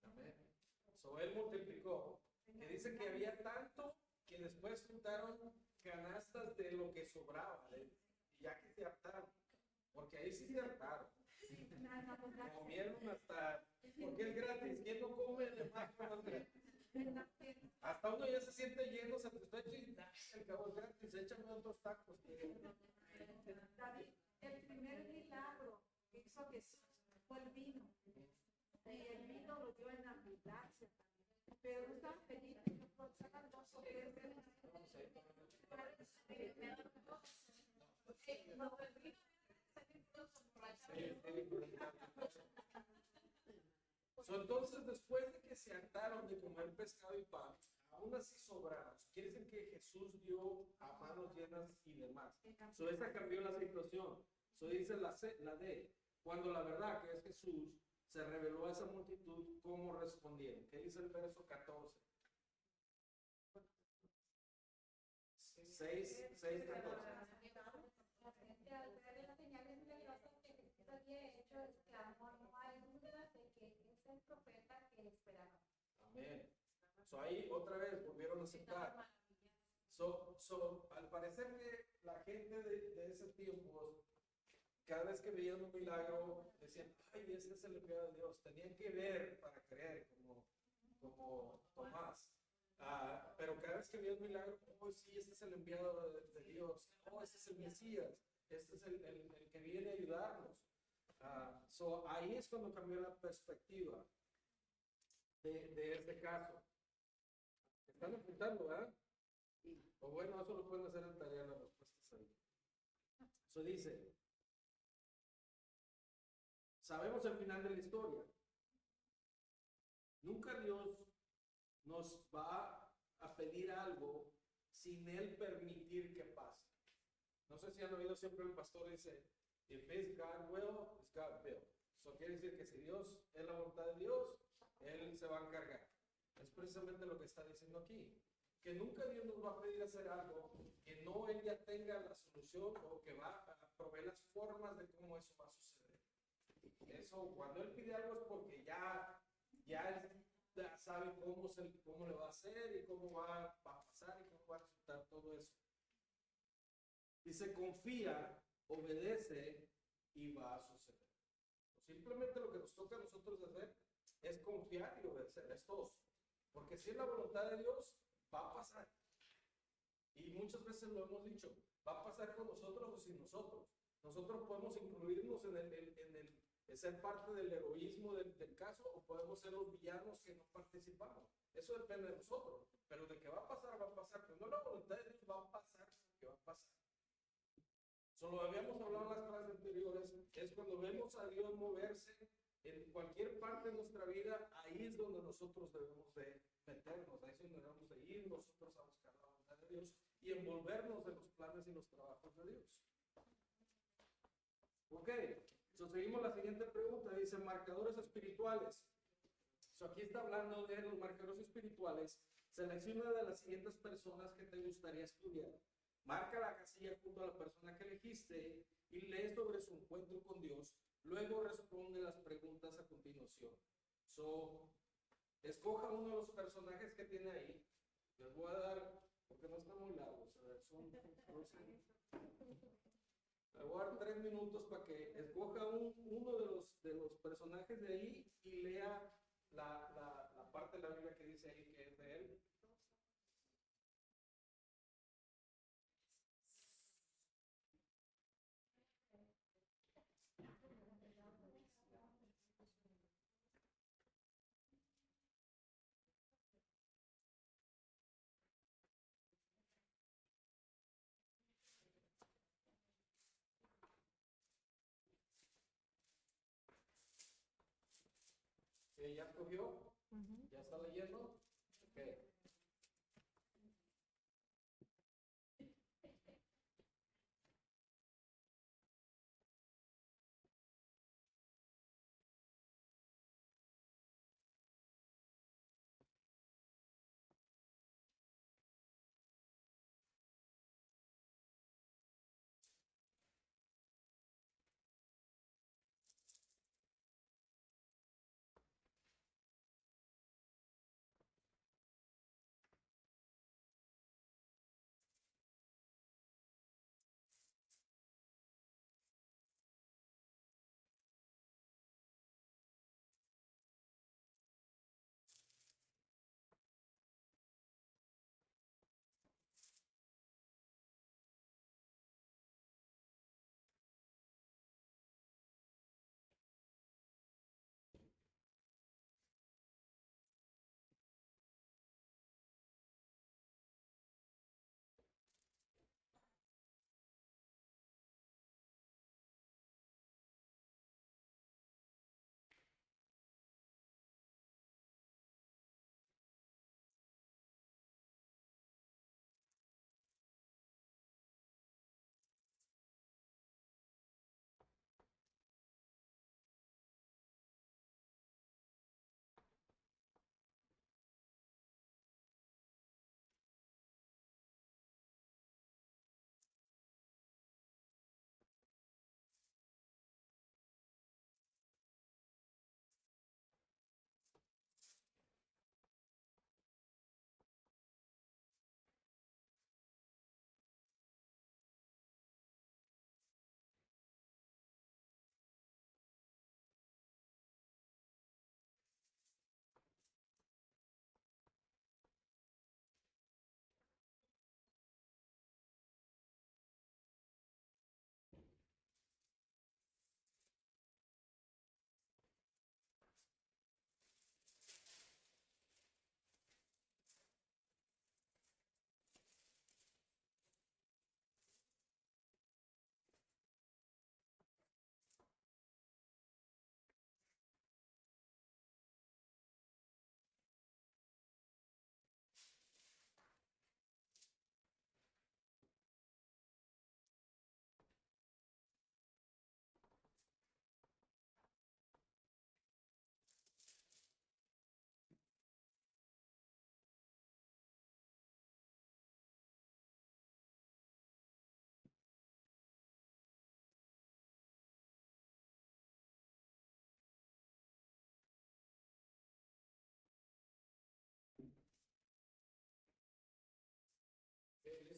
Amén. Él multiplicó. Que dice que había tanto que después juntaron canastas de lo que sobraba, ya que se hartaron. Porque ahí sí se hartaron. Comieron hasta, porque es gratis. ¿Quién no come de más cosas gratis? Hasta uno ya se siente lleno, satisfecho y el cabo es gratis. Échame otros tacos. David, el primer milagro que hizo Jesús fue el vino. Y el vino lo dio en abundancia también. Pero no estaban felices, no sacan dos o tres veces. Entonces, después de que se hartaron de comer pescado y pan, aún así sobraron. Quiere decir que Jesús dio a manos llenas y demás. Esa cambió la situación. Dice la D. Cuando la verdad, que es Jesús, se reveló a esa multitud, ¿cómo respondieron? ¿Qué dice el verso 14? 6, 14. Al ver las señales milagrosas que Jesús había hecho, exclamó, no hay duda de que es el profeta que esperaba. Amén. Ahí otra vez volvieron a aceptar. Al parecer que la gente de ese tiempo, cada vez que veían un milagro, decían, ay, ese es el enviado de Dios. Tenían que ver para creer, como Tomás. Pero cada vez que veía un milagro, oh, sí, este es el enviado de Dios, oh, este es el Mesías, este es el que viene a ayudarnos. Ahí es cuando cambió la perspectiva de este caso. Están apuntando, ¿verdad? O bueno, eso lo pueden hacer en tarea las respuestas ahí. Eso dice, sabemos el final de la historia. Nunca Dios nos va a pedir algo sin Él permitir que pase. No sé si han oído siempre el pastor dice, if it's God will, it's God will. Eso quiere decir que si Dios es la voluntad de Dios, Él se va a encargar. Es precisamente lo que está diciendo aquí. Que nunca Dios nos va a pedir hacer algo que no Él ya tenga la solución o que va a proveer las formas de cómo eso va a suceder. Eso, cuando Él pide algo es porque ya Él ya sabe cómo le va a hacer y cómo va a pasar y cómo va a resultar todo eso. Dice, confía, obedece y va a suceder. Simplemente lo que nos toca a nosotros hacer es confiar y obedecer, es todo. Porque si es la voluntad de Dios, va a pasar. Y muchas veces lo hemos dicho, va a pasar con nosotros o sin nosotros. Nosotros podemos incluirnos en ser parte del heroísmo del caso o podemos ser los villanos que no participamos. Eso depende de nosotros. Pero de que va a pasar, va a pasar. Cuando la voluntad de Dios va a pasar, que va a pasar. Solo habíamos hablado en las clases anteriores, es cuando vemos a Dios moverse en cualquier parte de nuestra vida, ahí es donde nosotros debemos de meternos, ahí es donde debemos de ir nosotros a buscar la voluntad de Dios y envolvernos en los planes y los trabajos de Dios. Ok, entonces seguimos la siguiente pregunta, dice marcadores espirituales. Aquí está hablando de los marcadores espirituales. Selecciona de las siguientes personas que te gustaría estudiar. Marca la casilla junto a la persona que elegiste y lee sobre su encuentro con Dios. Luego responde las preguntas a continuación. Escoja uno de los personajes que tiene ahí. Les voy a dar, porque no están muy largos, a ver, son 12. Le voy a dar 3 minutos para que escoja uno de los personajes de ahí y lea la parte de la Biblia que dice ahí que es de él. ¿Ya escogió? ¿Ya está leyendo? Okay.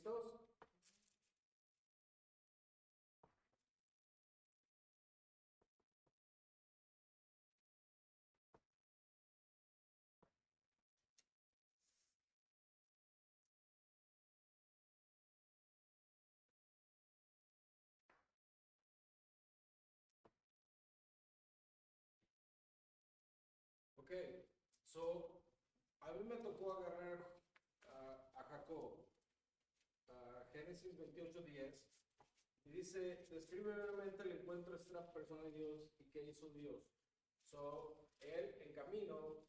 ¿Listos? Ok, so a mí me tocó agarrar a Jacob, Génesis 28:10, y dice, describe brevemente el encuentro entre esta persona y Dios y qué hizo Dios. So, él en camino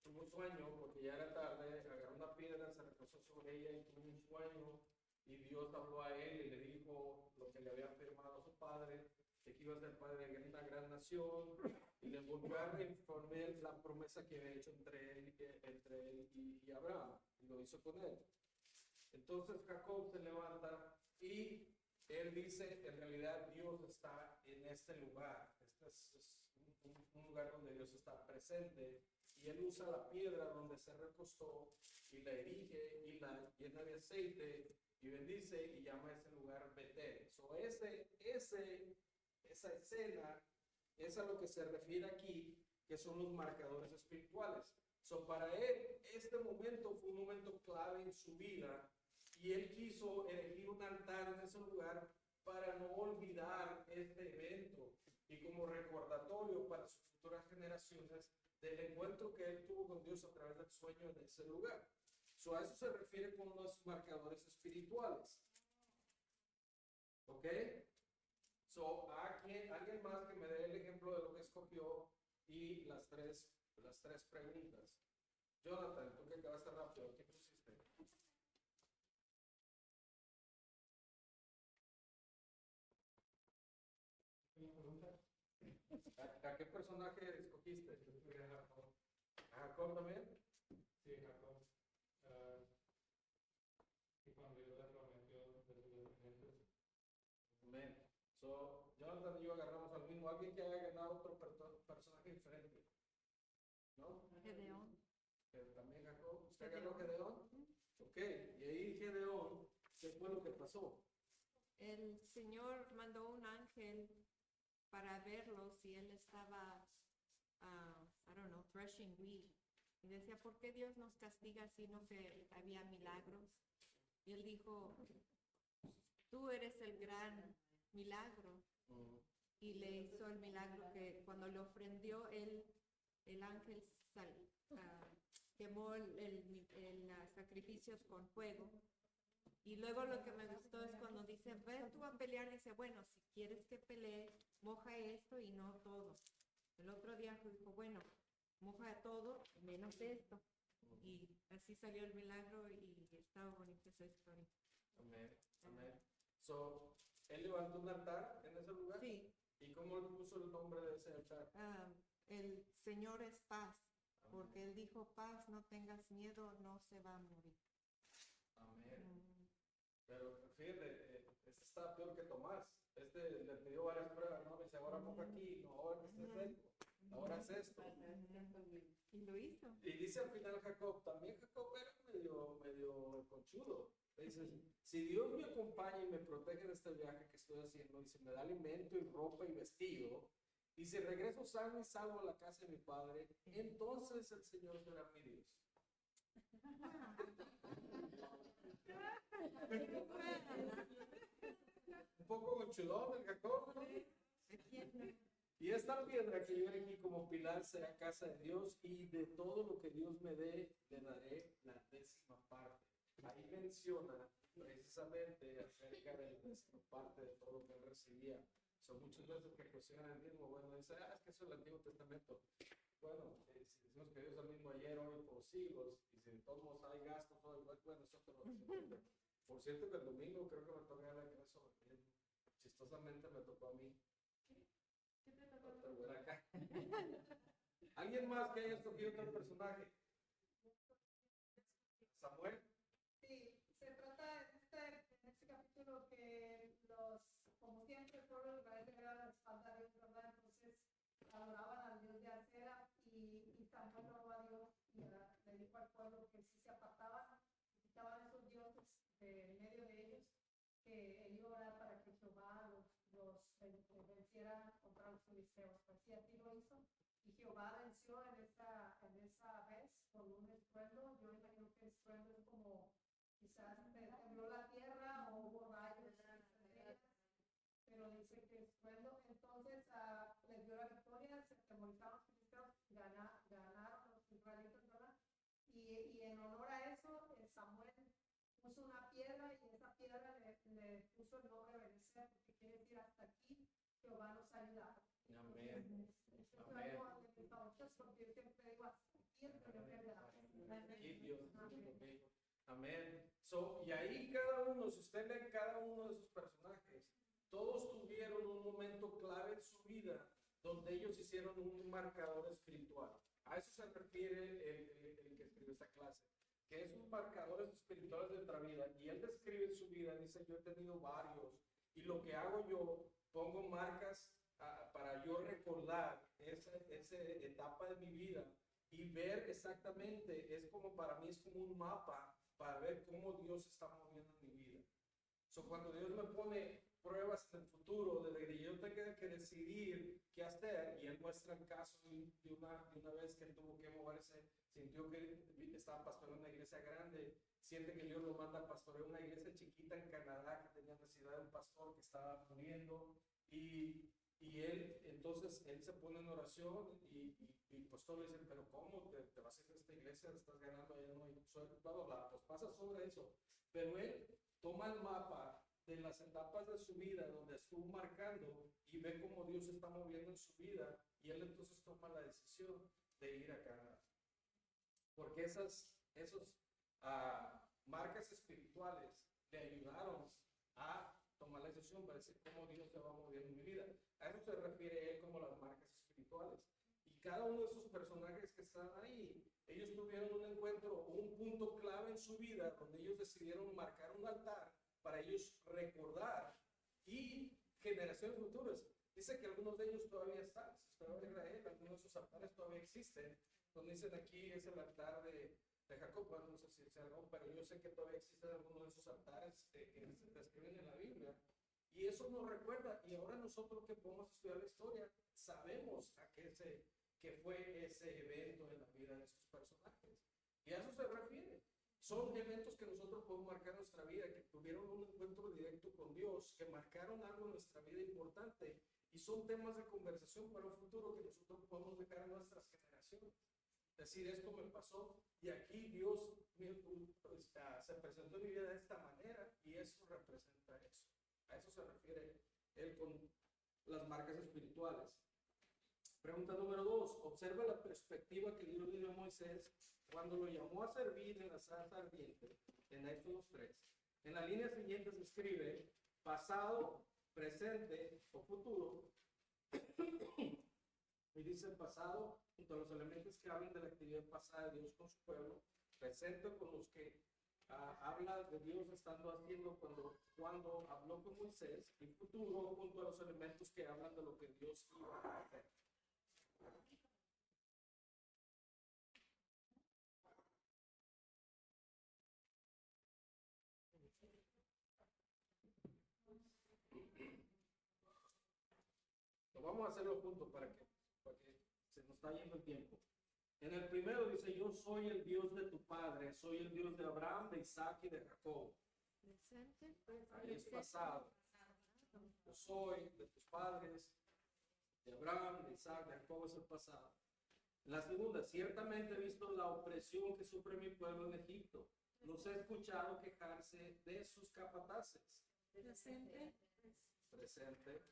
tuvo un sueño porque ya era tarde, agarró una piedra, se recostó sobre ella y tuvo un sueño, y Dios habló a él y le dijo lo que le había afirmado a su padre, que iba a ser padre de una gran nación, y le volvió a reafirmar la promesa que había hecho entre él y Abraham, y lo hizo con él. Entonces Jacob se levanta y él dice, en realidad Dios está en este lugar, este es un lugar donde Dios está presente, y él usa la piedra donde se recostó y la erige y la llena de aceite y bendice y llama a ese lugar Betel. So esa escena es a lo que se refiere aquí, que son los marcadores espirituales. So para él, este momento fue un momento clave en su vida, y él quiso elegir un altar en ese lugar para no olvidar este evento y como recordatorio para sus futuras generaciones del encuentro que él tuvo con Dios a través del sueño en ese lugar. So a eso se refiere con los marcadores espirituales. ¿Ok? So, alguien más que me dé el ejemplo de lo que escogió y las tres preguntas. Jonathan, tú que acabaste rápido, ¿qué pusiste? ¿A qué personaje escogiste? ¿A Jacob también? Sí, Jacob. Y cuando Dios le prometió de sus descendientes. Amén. So, Jonathan y yo agarramos al mismo. Alguien que haya ganado otro personaje diferente. ¿No? Gedeón. También Jacob. ¿Usted agarró Gedeón? Ok. Y ahí Gedeón, ¿qué fue lo que pasó? El Señor mandó un ángel para verlos y él estaba, I don't know, threshing wheat. Y decía, ¿por qué Dios nos castiga sino que había milagros? Y él dijo, tú eres el gran milagro. Y le hizo el milagro que cuando le ofrendió el ángel quemó los sacrificios con fuego. Y luego lo que me gustó es cuando dice, ve tú a pelear, dice, bueno, si quieres que pelee, moja esto y no todo. El otro día dijo, bueno, moja todo menos esto. Y así salió el milagro y estaba bonita esa historia. Amén. Amén. So, ¿él levantó un altar en ese lugar? Sí. ¿Y cómo le puso el nombre de ese altar? El Señor es paz, porque él dijo, paz, no tengas miedo, no se va a morir. Amén. Pero fíjate, este está peor que Tomás. Este le pidió varias pruebas, ¿no? Dice, ahora moja aquí, no, ahora este es esto, ahora es esto. Y lo hizo. Y dice al final Jacob, también Jacob era medio conchudo. Dice, si Dios me acompaña y me protege en este viaje que estoy haciendo, dice, me da alimento y ropa y vestido, y si regreso sano y salvo a la casa de mi padre, entonces el Señor será mi Dios. Un poco conchudón el Jacob, ¿no? Y esta piedra que yo elegí como pilar será casa de Dios, y de todo lo que Dios me dé, le daré la 10ª parte. Ahí menciona precisamente acerca de la 10ª parte de todo lo que él recibía. Son muchas veces que cuestionan el mismo, bueno, dice, es que eso es el Antiguo Testamento. Bueno, si decimos que Dios es el mismo ayer, hoy, por siglos, y si de todos modos hay gastos, bueno, eso es otro asunto. Por cierto que el domingo creo que me toca el regreso, chistosamente me tocó a mí. Acá. ¿Alguien más que haya escogido otro personaje? ¿Samuel? Sí, se trata en este capítulo que como siempre, el pueblo de Israel le daba la espalda a Dios, ¿verdad? Entonces adoraban al Dios de Acera, y Samuel oró a Dios y le dijo al pueblo que si se apartaban y quitaban esos dioses, en medio de ellos, que él iba a orar para que Jehová venciera contra los filisteos. Pues sí, así lo hizo. Y Jehová venció en esa vez con un estruendo. Yo imagino que el estruendo es como quizás tembló la tierra o hubo rayos, pero dice que estruendo. Entonces les dio la victoria, se atemorizaron los filisteos, ganaron los israelitas, ¿verdad? Y en honor a eso, Samuel puso una piedra y esa piedra le puso el nombre de Benecer, porque quiere decir hasta aquí Jehová nos ha ayudado. Amén. Eso es algo de mis favoritos, porque yo siempre digo hasta aquí el Señor me ayuda. Y Dios conmigo. Amén. Y ahí cada uno, si usted lee cada uno de esos personajes, todos tuvieron un momento clave en su vida donde ellos hicieron un marcador espiritual. A eso se refiere el que escribió esta clase, que es un marcador espiritual de nuestra vida. Y él describe en su vida, dice, yo he tenido varios, y lo que hago yo, pongo marcas para yo recordar esa etapa de mi vida y ver exactamente, es como para mí, es como un mapa para ver cómo Dios está moviendo en mi vida. Cuando Dios me pone pruebas en el futuro, de que yo tenga que decidir qué hacer, y él muestra el caso de una vez que él tuvo que moverse, sintió que estaba pastoreando una iglesia grande, siente que Dios lo manda a pastorear una iglesia chiquita en Canadá que tenía necesidad de un pastor que estaba muriendo, y entonces él se pone en oración y pues todos le dicen, pero ¿cómo te vas a ir de esta iglesia? Estás ganando allá, no, pues pasa sobre eso. Pero él toma el mapa de las etapas de su vida donde estuvo marcando y ve cómo Dios está moviendo en su vida, y él entonces toma la decisión de ir a Canadá. Porque esos marcas espirituales le ayudaron a tomar la decisión para decir cómo Dios se va moviendo en mi vida. A eso se refiere él como las marcas espirituales. Y cada uno de esos personajes que están ahí, ellos tuvieron un encuentro, un punto clave en su vida donde ellos decidieron marcar un altar para ellos recordar, y generaciones futuras. Dice que algunos de ellos todavía están. Si usted va a Israel, algunos de esos altares todavía existen. Donde dicen aquí es el altar de Jacob, bueno, no sé si es algo, pero yo sé que todavía existen algunos de esos altares que se describen en la Biblia. Y eso nos recuerda, y ahora nosotros que podemos estudiar la historia, sabemos qué fue ese evento en la vida de estos personajes. Y a eso se refiere. Son eventos que nosotros podemos marcar en nuestra vida, que tuvieron un encuentro directo con Dios, que marcaron algo en nuestra vida importante, y son temas de conversación para un futuro que nosotros podemos dejar a nuestras generaciones. Es decir, esto me pasó, y aquí Dios se presentó en mi vida de esta manera, y eso representa eso. A eso se refiere él con las marcas espirituales. Pregunta número 2. Observa la perspectiva que Dios le dio a Moisés cuando lo llamó a servir en la zarza ardiente, en Éxodo 3. En la línea siguiente se escribe pasado, presente o futuro. Y dice pasado junto a los elementos que hablan de la actividad pasada de Dios con su pueblo, presente con los que habla de Dios estando haciendo cuando habló con Moisés, y futuro junto a los elementos que hablan de lo que Dios iba a hacer. Vamos a hacerlo juntos para que se nos está yendo el tiempo. En el primero dice, yo soy el Dios de tu padre, soy el Dios de Abraham, de Isaac y de Jacob. Ahí es pasado. Yo soy de tus padres, de Abraham, de Isaac, de Jacob, es el pasado. En la segunda, ciertamente he visto la opresión que sufre mi pueblo en Egipto. Los he escuchado quejarse de sus capataces. Presente.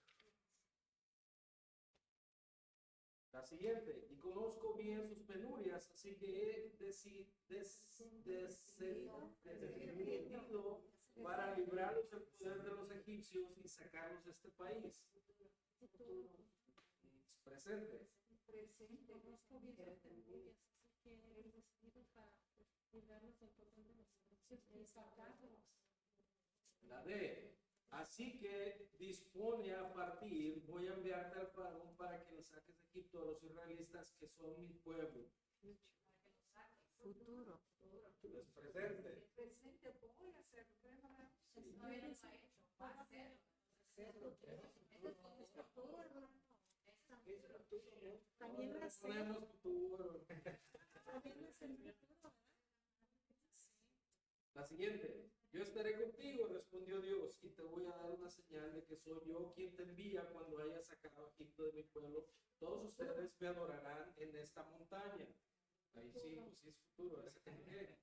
La siguiente, y conozco bien sus penurias, así que he decidido para librarlos del poder de los egipcios y sacarlos de este país. Presente. Conozco bien sus penurias, así que he decidido para librarlos del poder de los egipcios y sacarlos. La D. Así que dispone a partir, voy a enviarte al faraón para que le saques de Egipto a los israelitas que son mi pueblo. Futuro. Es presente. Presente voy a hacer, ¿verdad? No, él lo ha hecho. Va a hacerlo. También la sé, Ponemos futuro. también es el futuro. La siguiente. Yo estaré contigo, respondió Dios, y te voy a dar una señal de que soy yo quien te envía cuando haya sacado a Egipto de mi pueblo. Todos ustedes me adorarán en esta montaña. Ahí sí, pues sí es futuro. Ese que dije.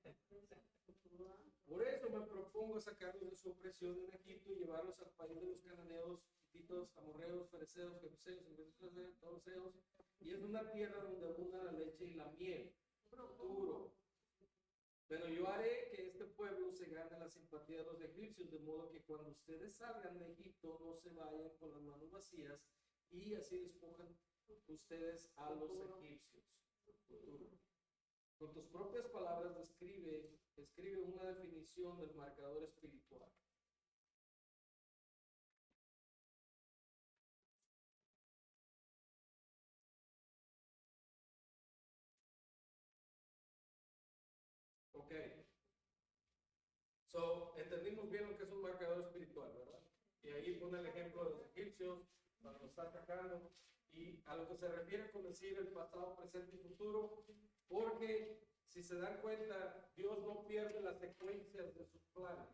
Por eso me propongo sacarlos de su opresión en Egipto y llevarlos al país de los cananeos, hititos, amorreos, fereceos, jebuseos, torceos, y es una tierra donde abunda la leche y la miel. Futuro. Pero yo haré que este pueblo se gane la simpatía de los egipcios, de modo que cuando ustedes salgan de Egipto no se vayan con las manos vacías y así despojan ustedes a los egipcios. Futuro. Con tus propias palabras escribe una definición del marcador espiritual. Ok. So, entendimos bien lo que es un marcador espiritual, ¿verdad? Y ahí pone el ejemplo de los egipcios, cuando lo está sacando, y a lo que se refiere con decir el pasado, presente y futuro, porque si se dan cuenta, Dios no pierde las secuencias de sus planes.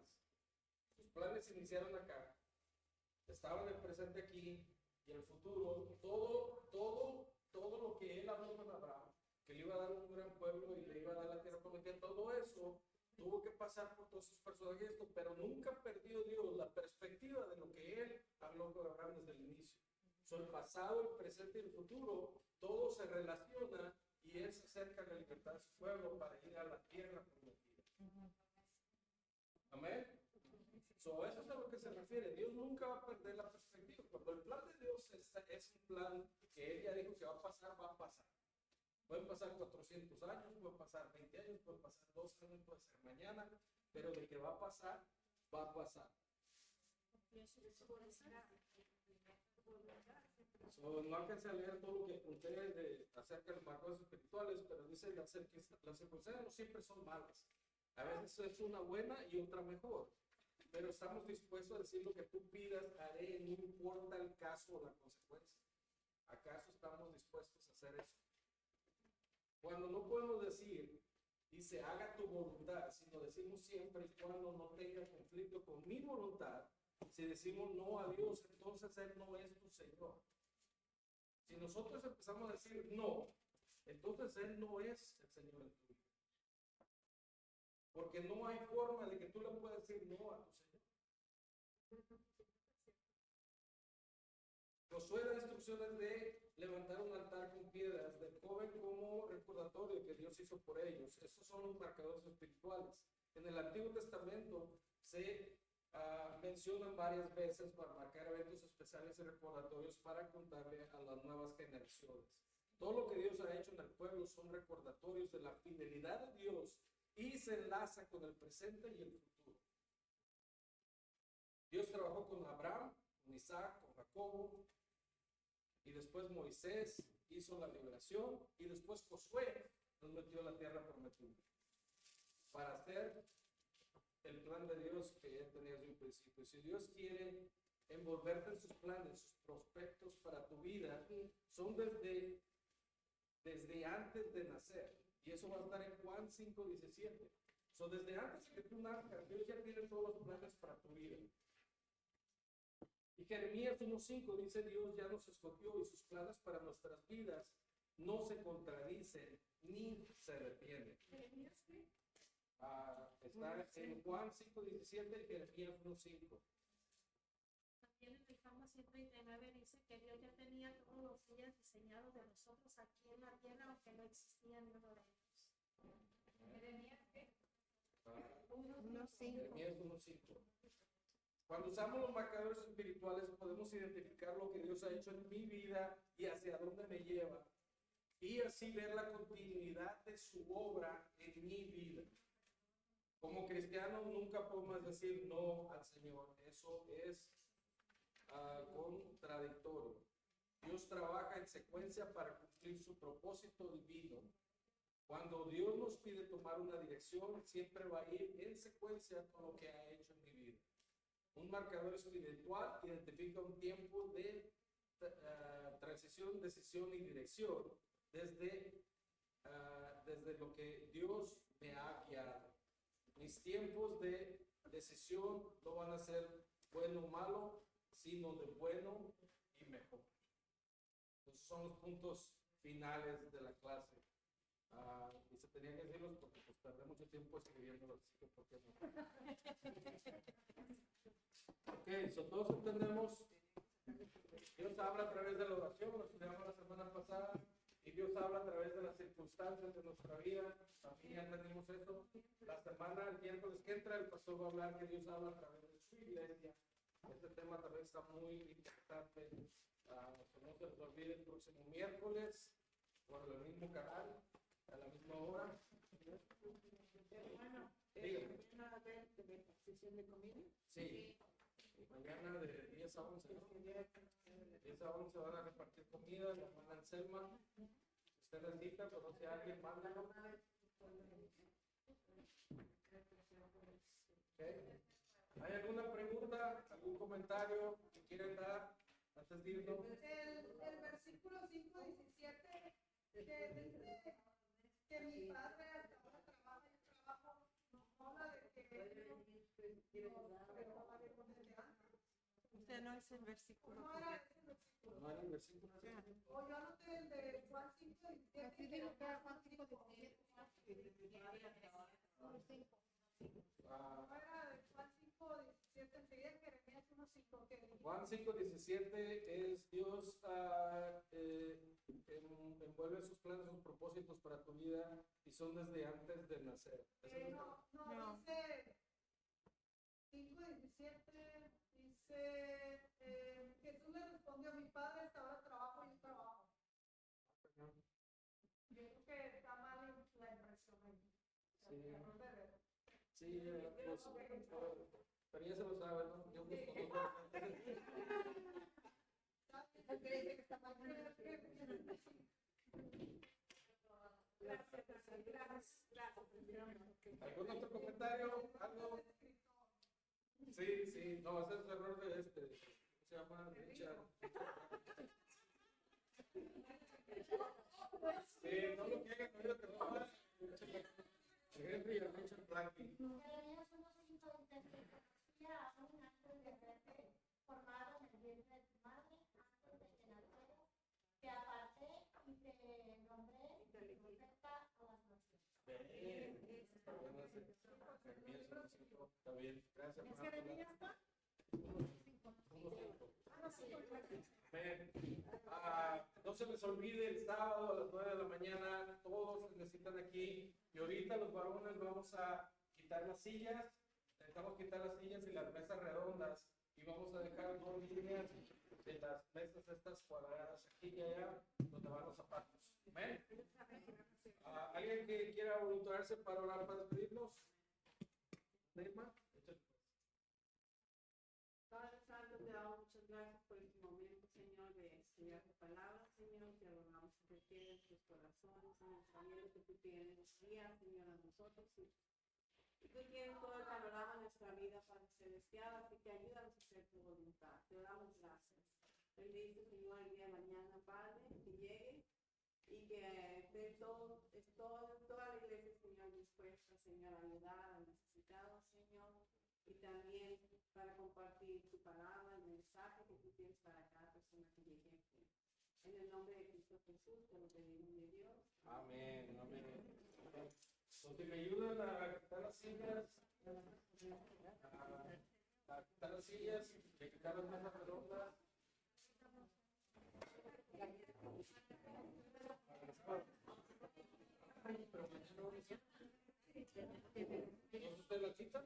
Sus planes iniciaron acá, estaban en el presente aquí, y el futuro, todo lo que él habló con Abraham, que le iba a dar un gran pueblo y le iba a dar la tierra prometida, todo eso tuvo que pasar por todos sus personajes, pero nunca perdió Dios la perspectiva de lo que él habló con Abraham desde el inicio. So, el pasado, el presente y el futuro, todo se relaciona y él se acerca a la libertad de su pueblo para ir a la tierra prometida. Amén. So, eso es a lo que se refiere. Dios nunca va a perder la perspectiva. Cuando el plan de Dios es un plan que él ya dijo que va a pasar, va a pasar. Pueden pasar 400 años, pueden pasar 20 años, pueden pasar 2 años, puede ser mañana, pero de que va a pasar, va a pasar. So, no alcancé a leer todo lo que apunté acerca de los marcadores espirituales, pero dice las circunstancias no siempre son malas. A veces es una buena y otra mejor. Pero estamos dispuestos a decir lo que tú pidas, haré, no importa el caso o la consecuencia. ¿Acaso estamos dispuestos a hacer eso? Cuando no podemos decir, y se haga tu voluntad, sino decimos siempre y cuando no tenga conflicto con mi voluntad, si decimos no a Dios, entonces Él no es tu Señor. Si nosotros empezamos a decir no, entonces Él no es el Señor de tu vida. Porque no hay forma de que tú le puedas decir no a tu Señor. Josué da instrucciones de levantar un altar con piedras del joven como recordatorio que Dios hizo por ellos. Estos son los marcadores espirituales. En el Antiguo Testamento se mencionan varias veces para marcar eventos especiales y recordatorios para contarle a las nuevas generaciones. Todo lo que Dios ha hecho en el pueblo son recordatorios de la fidelidad de Dios y se enlaza con el presente y el futuro. Dios trabajó con Abraham, con Isaac, con Jacobo, y después Moisés hizo la liberación, y después Josué nos metió a la tierra prometida para hacer el plan de Dios que él tenía desde un principio. Si Dios quiere envolverte en sus planes, sus prospectos para tu vida, son desde antes de nacer. Y eso va a estar en Juan 5:17. So, desde antes de que tú nazcas, Dios ya tiene todos los planes para tu vida. Y Jeremías 1:5 dice, Dios ya nos escogió y sus planes para nuestras vidas no se contradicen ni se detienen. Está en Juan 5:17 y Jeremías 1:5. También en el Salmo 139 dice que Dios ya tenía todos los días diseñados de nosotros aquí en la tierra, aunque no existía ni uno de ellos. Jeremías, ¿qué? Jeremías 1:5. Cuando usamos los marcadores espirituales podemos identificar lo que Dios ha hecho en mi vida y hacia dónde me lleva, y así ver la continuidad de su obra en mi vida. Como cristianos nunca podemos decir no al Señor. Eso es contradictorio. Dios trabaja en secuencia para cumplir su propósito divino. Cuando Dios nos pide tomar una dirección, siempre va a ir en secuencia con lo que ha hecho en mi vida. Un marcador espiritual identifica un tiempo de transición, decisión y dirección desde lo que Dios me ha guiado. Mis tiempos de decisión no van a ser bueno o malo, sino de bueno y mejor. Esos son los puntos finales de la clase. Y se tenían que decirlos porque pues tardé mucho tiempo escribiéndolos, así que ¿por qué no? Ok, so todos entendemos. Dios habla a través de la oración, lo estudiamos la semana pasada, y Dios habla a través de las circunstancias de nuestra vida. También ya entendimos eso. La semana, el miércoles que entra, el pastor va a hablar que Dios habla a través de su iglesia. Este tema también está muy importante. Que no se les olvide el próximo miércoles, por el mismo canal, a la misma hora. Hermano, Dígame. ¿van a haber sesión de comida? Sí. Mañana de 10 a 11, ¿no? 10 a 11 van a repartir comida, la hermana Anselma. Usted necesita, conoce a alguien, mándalo. Okay. ¿Hay alguna pregunta, algún comentario que quieren dar antes de irnos? El versículo 5:17 que dice que mi padre hasta ahora trabaja y yo trabajo, no habla de que Usted no es el versículo. no era ese versículo. No hay un versículo. O yo anoté el de Juan 5:17. Aquí digo que era Juan 5:17. Ah, No era de Juan 5:17, enseguida Jeremías 1:5 que dice. Juan 5:17 es Dios envuelve sus planes, sus propósitos para tu vida y son desde antes de nacer. No, dice 5:17, dice Jesús le respondió a mi padre, hasta ahora trabajo y yo trabajo. Yo creo que está mal la impresión ahí. Sí. Error de ver. Sí, pues, pero ya se lo sabe, ¿no? Yo busco dos veces. Cree que está mal. Gracias. ¿Algún otro comentario? ¿Algo? Sí, no, ese es el error de se llama Richard. Sí, no lo quieren, no digo que no va. Henry y Richard Blackie. Jeremías 1:5 dice que conocía aún antes de haberte formado en el vientre de tu madre, antes de que nacieras, te aparté y te nombré profeta a las naciones. Bien. Está bien, gracias. ¿Es Jeremías cuál? No se les olvide el sábado a las 9 de la mañana, todos se necesitan aquí. Y ahorita los varones vamos a quitar las sillas, necesitamos quitar las sillas y las mesas redondas. Y vamos a dejar dos líneas de las mesas estas cuadradas aquí y allá, donde van los zapatos. ¿Amén? ¿Alguien que quiera voluntariarse para orar para despedirnos? ¿Neymar? Padre Santo, te damos muchas gracias por este momento, Señor, de estudiar tu palabra, Señor. Te rogamos que quede en tus corazones, Señor, sabiendo que tú tienes guía, Señor, a nosotros. Y tú tienes todo el panorama de nuestra vida, Padre Celestial, así que ayúdanos a hacer tu voluntad. Te damos gracias. Bendice, Señor, el día de mañana, Padre, que llegue y que esté toda la iglesia, Señor, dispuesta, Señor, a ayudar al necesitado, Señor. Y también para compartir tu palabra, el mensaje que tú tienes para cada persona que llegue aquí. En el nombre de Cristo Jesús, te lo pedimos de Dios. Amén, amén. Entonces me ayudan a quitar las sillas, a quitar las sillas, a quitar las mesas redondas. ¿Entonces usted la quita?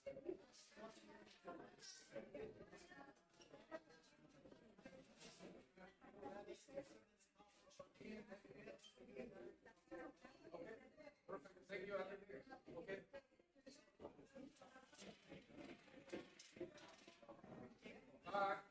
Perfect. Thank you, Ate. Okay.